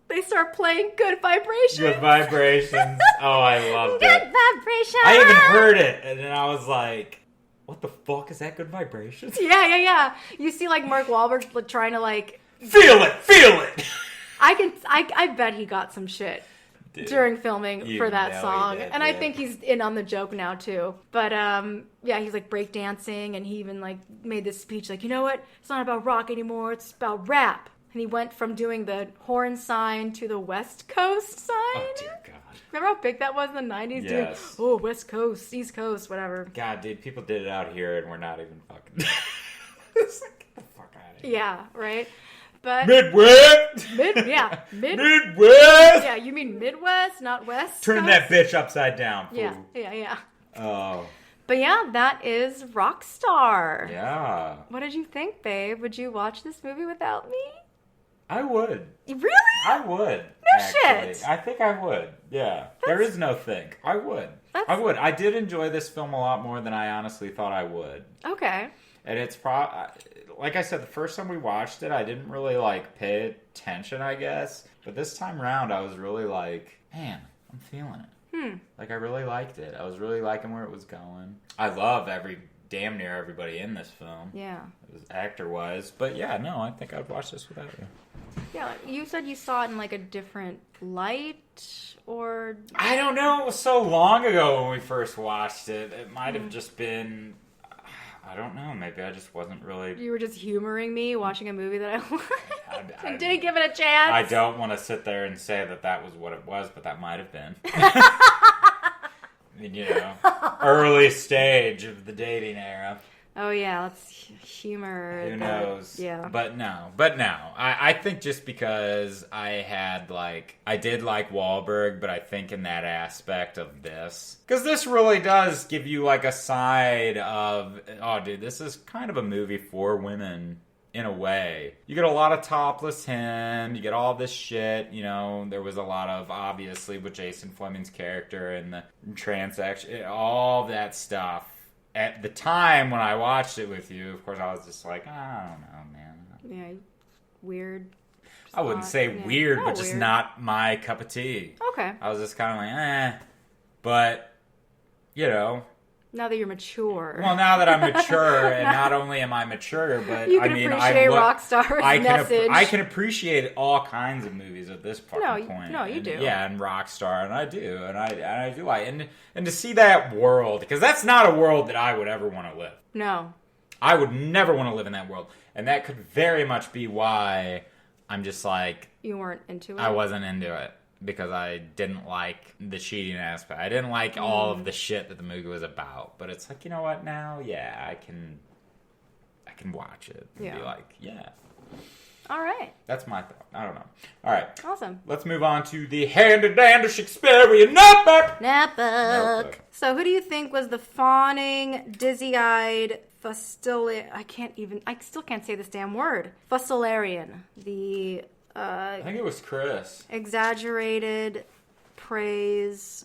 they start playing Good Vibrations. Good Vibrations. Oh, I loved Good it. Vibrations. I even heard it, and then I was like, what the fuck is that? Good Vibrations? Yeah. You see, like, Mark Wahlberg trying to, like... Feel it! I bet he got some shit. during filming You for that know he song. did, And I yeah. think he's in on the joke now too. But yeah, he's like breakdancing, and he even like made this speech like, you know what? It's not about rock anymore, it's about rap. And he went from doing the horn sign to the West Coast sign. Oh, dear God. Remember how big that was in the 90s? Yes. Dude? Oh, West Coast, East Coast, whatever. God, dude, people did it out here and we're not even fucking... It's like, get the fuck out of here. Yeah, right? But Midwest! Midwest. Midwest! Yeah, you mean Midwest, not West Turn Coast? that bitch upside down, fool. Yeah. Oh, But yeah, that is Rockstar. yeah. What did you think, babe? Would you watch this movie without me? I would. Really? I would. No actually. shit. I think I would. Yeah. There is no think. I would. I would. I did enjoy this film a lot more than I honestly thought I would. Okay. And it's like I said, the first time we watched it, I didn't really like pay attention, I guess. But this time around, I was really like, man, I'm feeling it. Like I really liked it. I was really liking where it was going. I love damn near everybody in this film. Yeah. Actor wise. But yeah, no, I think I'd watch this without you. Yeah, you said you saw it in like a different light, or... I don't know. It was so long ago when we first watched it. It might have just been... I don't know. Maybe I just wasn't really... You were just humoring me watching a movie that I liked I and didn't give it a chance. I don't want to sit there and say that was what it was, but that might have been. You know, early stage of the dating era. Oh yeah, let's humor. Who knows? Yeah. But no. I think just because I did like Wahlberg, but I think in that aspect of this. Because this really does give you like a side of, oh dude, this is kind of a movie for women. In a way. You get a lot of topless him, you get all this shit, you know, there was a lot of, obviously, with Jason Fleming's character and the transaction, all that stuff. At the time when I watched it with you, of course, I was just like, I don't know, man. Yeah, weird. I wouldn't say weird, Not but just weird. not my cup of tea. Okay. I was just kind of like, But, you know. Now that you're mature. Well, now that I'm mature, and not only am I mature, but you can I mean, appreciate Rockstar's message. I can appreciate all kinds of movies at this fucking point. No, you do. Yeah, and Rockstar, and I do, and I do like, and to see that world, because that's not a world that I would ever want to live. No. I would never want to live in that world, and that could very much be why I'm just like, You weren't into it? I wasn't into it. Because I didn't like the cheating aspect. I didn't like all of the shit that the movie was about. But it's like, you know what? Now, yeah, I can watch it and be like, yeah. All right. That's my thought. I don't know. All right. Awesome. Let's move on to the hand-to-dander Shakespearean notebook. Notebook. So who do you think was the fawning, dizzy-eyed, I still can't say this damn word. Fussilarian. The... I think it was Chris. exaggerated praise,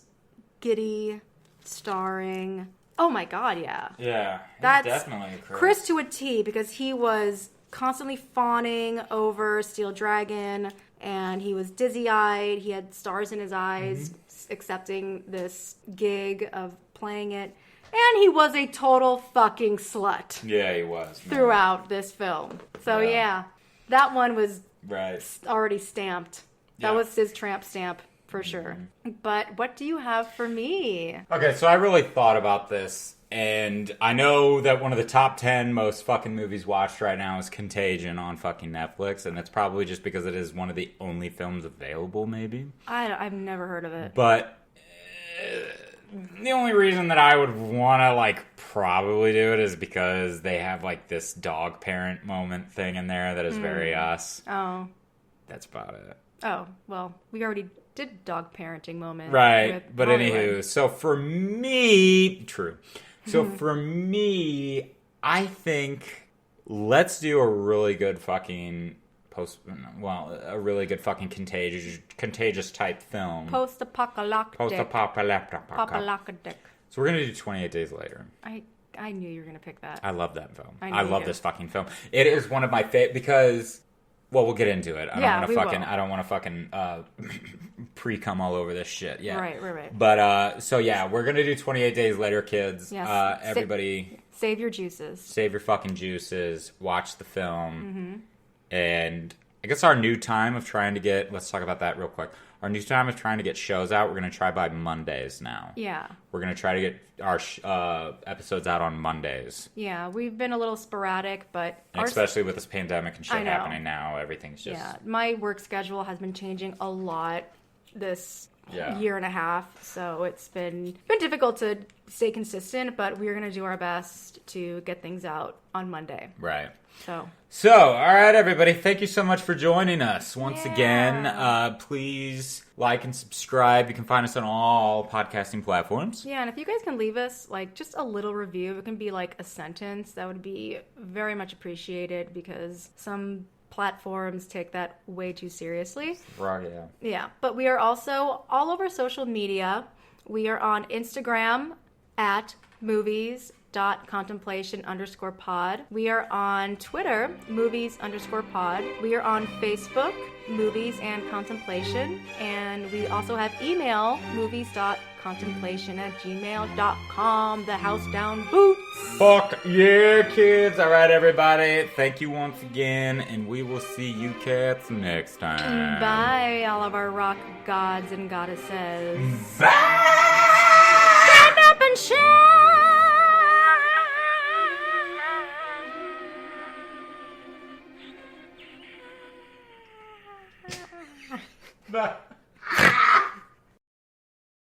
giddy, starring. Oh my god, yeah. Yeah. That's definitely Chris to a T, because he was constantly fawning over Steel Dragon, and he was dizzy-eyed. He had stars in his eyes, accepting this gig of playing it. And he was a total fucking slut Yeah, he was. man. throughout this film. So yeah, that one was Right. already stamped. That Yeah. was his tramp stamp for sure. But what do you have for me? Okay, so I really thought about this, and I know that one of the top 10 most fucking movies watched right now is Contagion on fucking Netflix, and it's probably just because it is one of the only films available, maybe. I've never heard of it. But the only reason that I would want to, like, probably do it is because they have, like, this dog parent moment thing in there that is very us. Oh. That's about it. Oh, well, we already did dog parenting moment. Right, with but Hollywood. anywho, so for me, So for me, I think let's do a really good fucking a really good fucking contagious type film. Post-apocalyptic. Post-apocalyptic. So we're gonna do 28 Days Later. I knew you were gonna pick that. I love that film. I I knew love you. this fucking film. It is one of my favorite because, well, we'll get into it. I don't want to fucking pre-cum all over this shit. Yeah. Right. But so yeah, we're gonna do 28 Days Later, kids. Yes. Everybody, Save your juices. save your fucking juices. Watch the film. And I guess our new time of trying to get. Let's talk about that real quick. Our new time is trying to get shows out. We're going to try by Mondays now. Yeah. We're going to try to get our episodes out on Mondays. Yeah, we've been a little sporadic, but... And especially with this pandemic and I shit know. happening now, everything's just... Yeah, my work schedule has been changing a lot this year and a half, so it's been difficult to stay consistent, but we're going to do our best to get things out on Monday. Right. So, all right, everybody. Thank you so much for joining us once Yeah. again. Please like and subscribe. You can find us on all podcasting platforms. yeah, and if you guys can leave us, like, just a little review, it can be, like, a sentence, that would be very much appreciated, because some platforms take that way too seriously. Right, yeah. Yeah, but we are also all over social media. We are on Instagram at movies.contemplation_pod. We are on Twitter, movies_pod. We are on Facebook, movies and contemplation. And we also have email, movies.contemplation@gmail.com. The house down boots. Fuck yeah, kids. All right, everybody. Thank you once again, and we will see you cats next time. Bye, all of our rock gods and goddesses. Bye!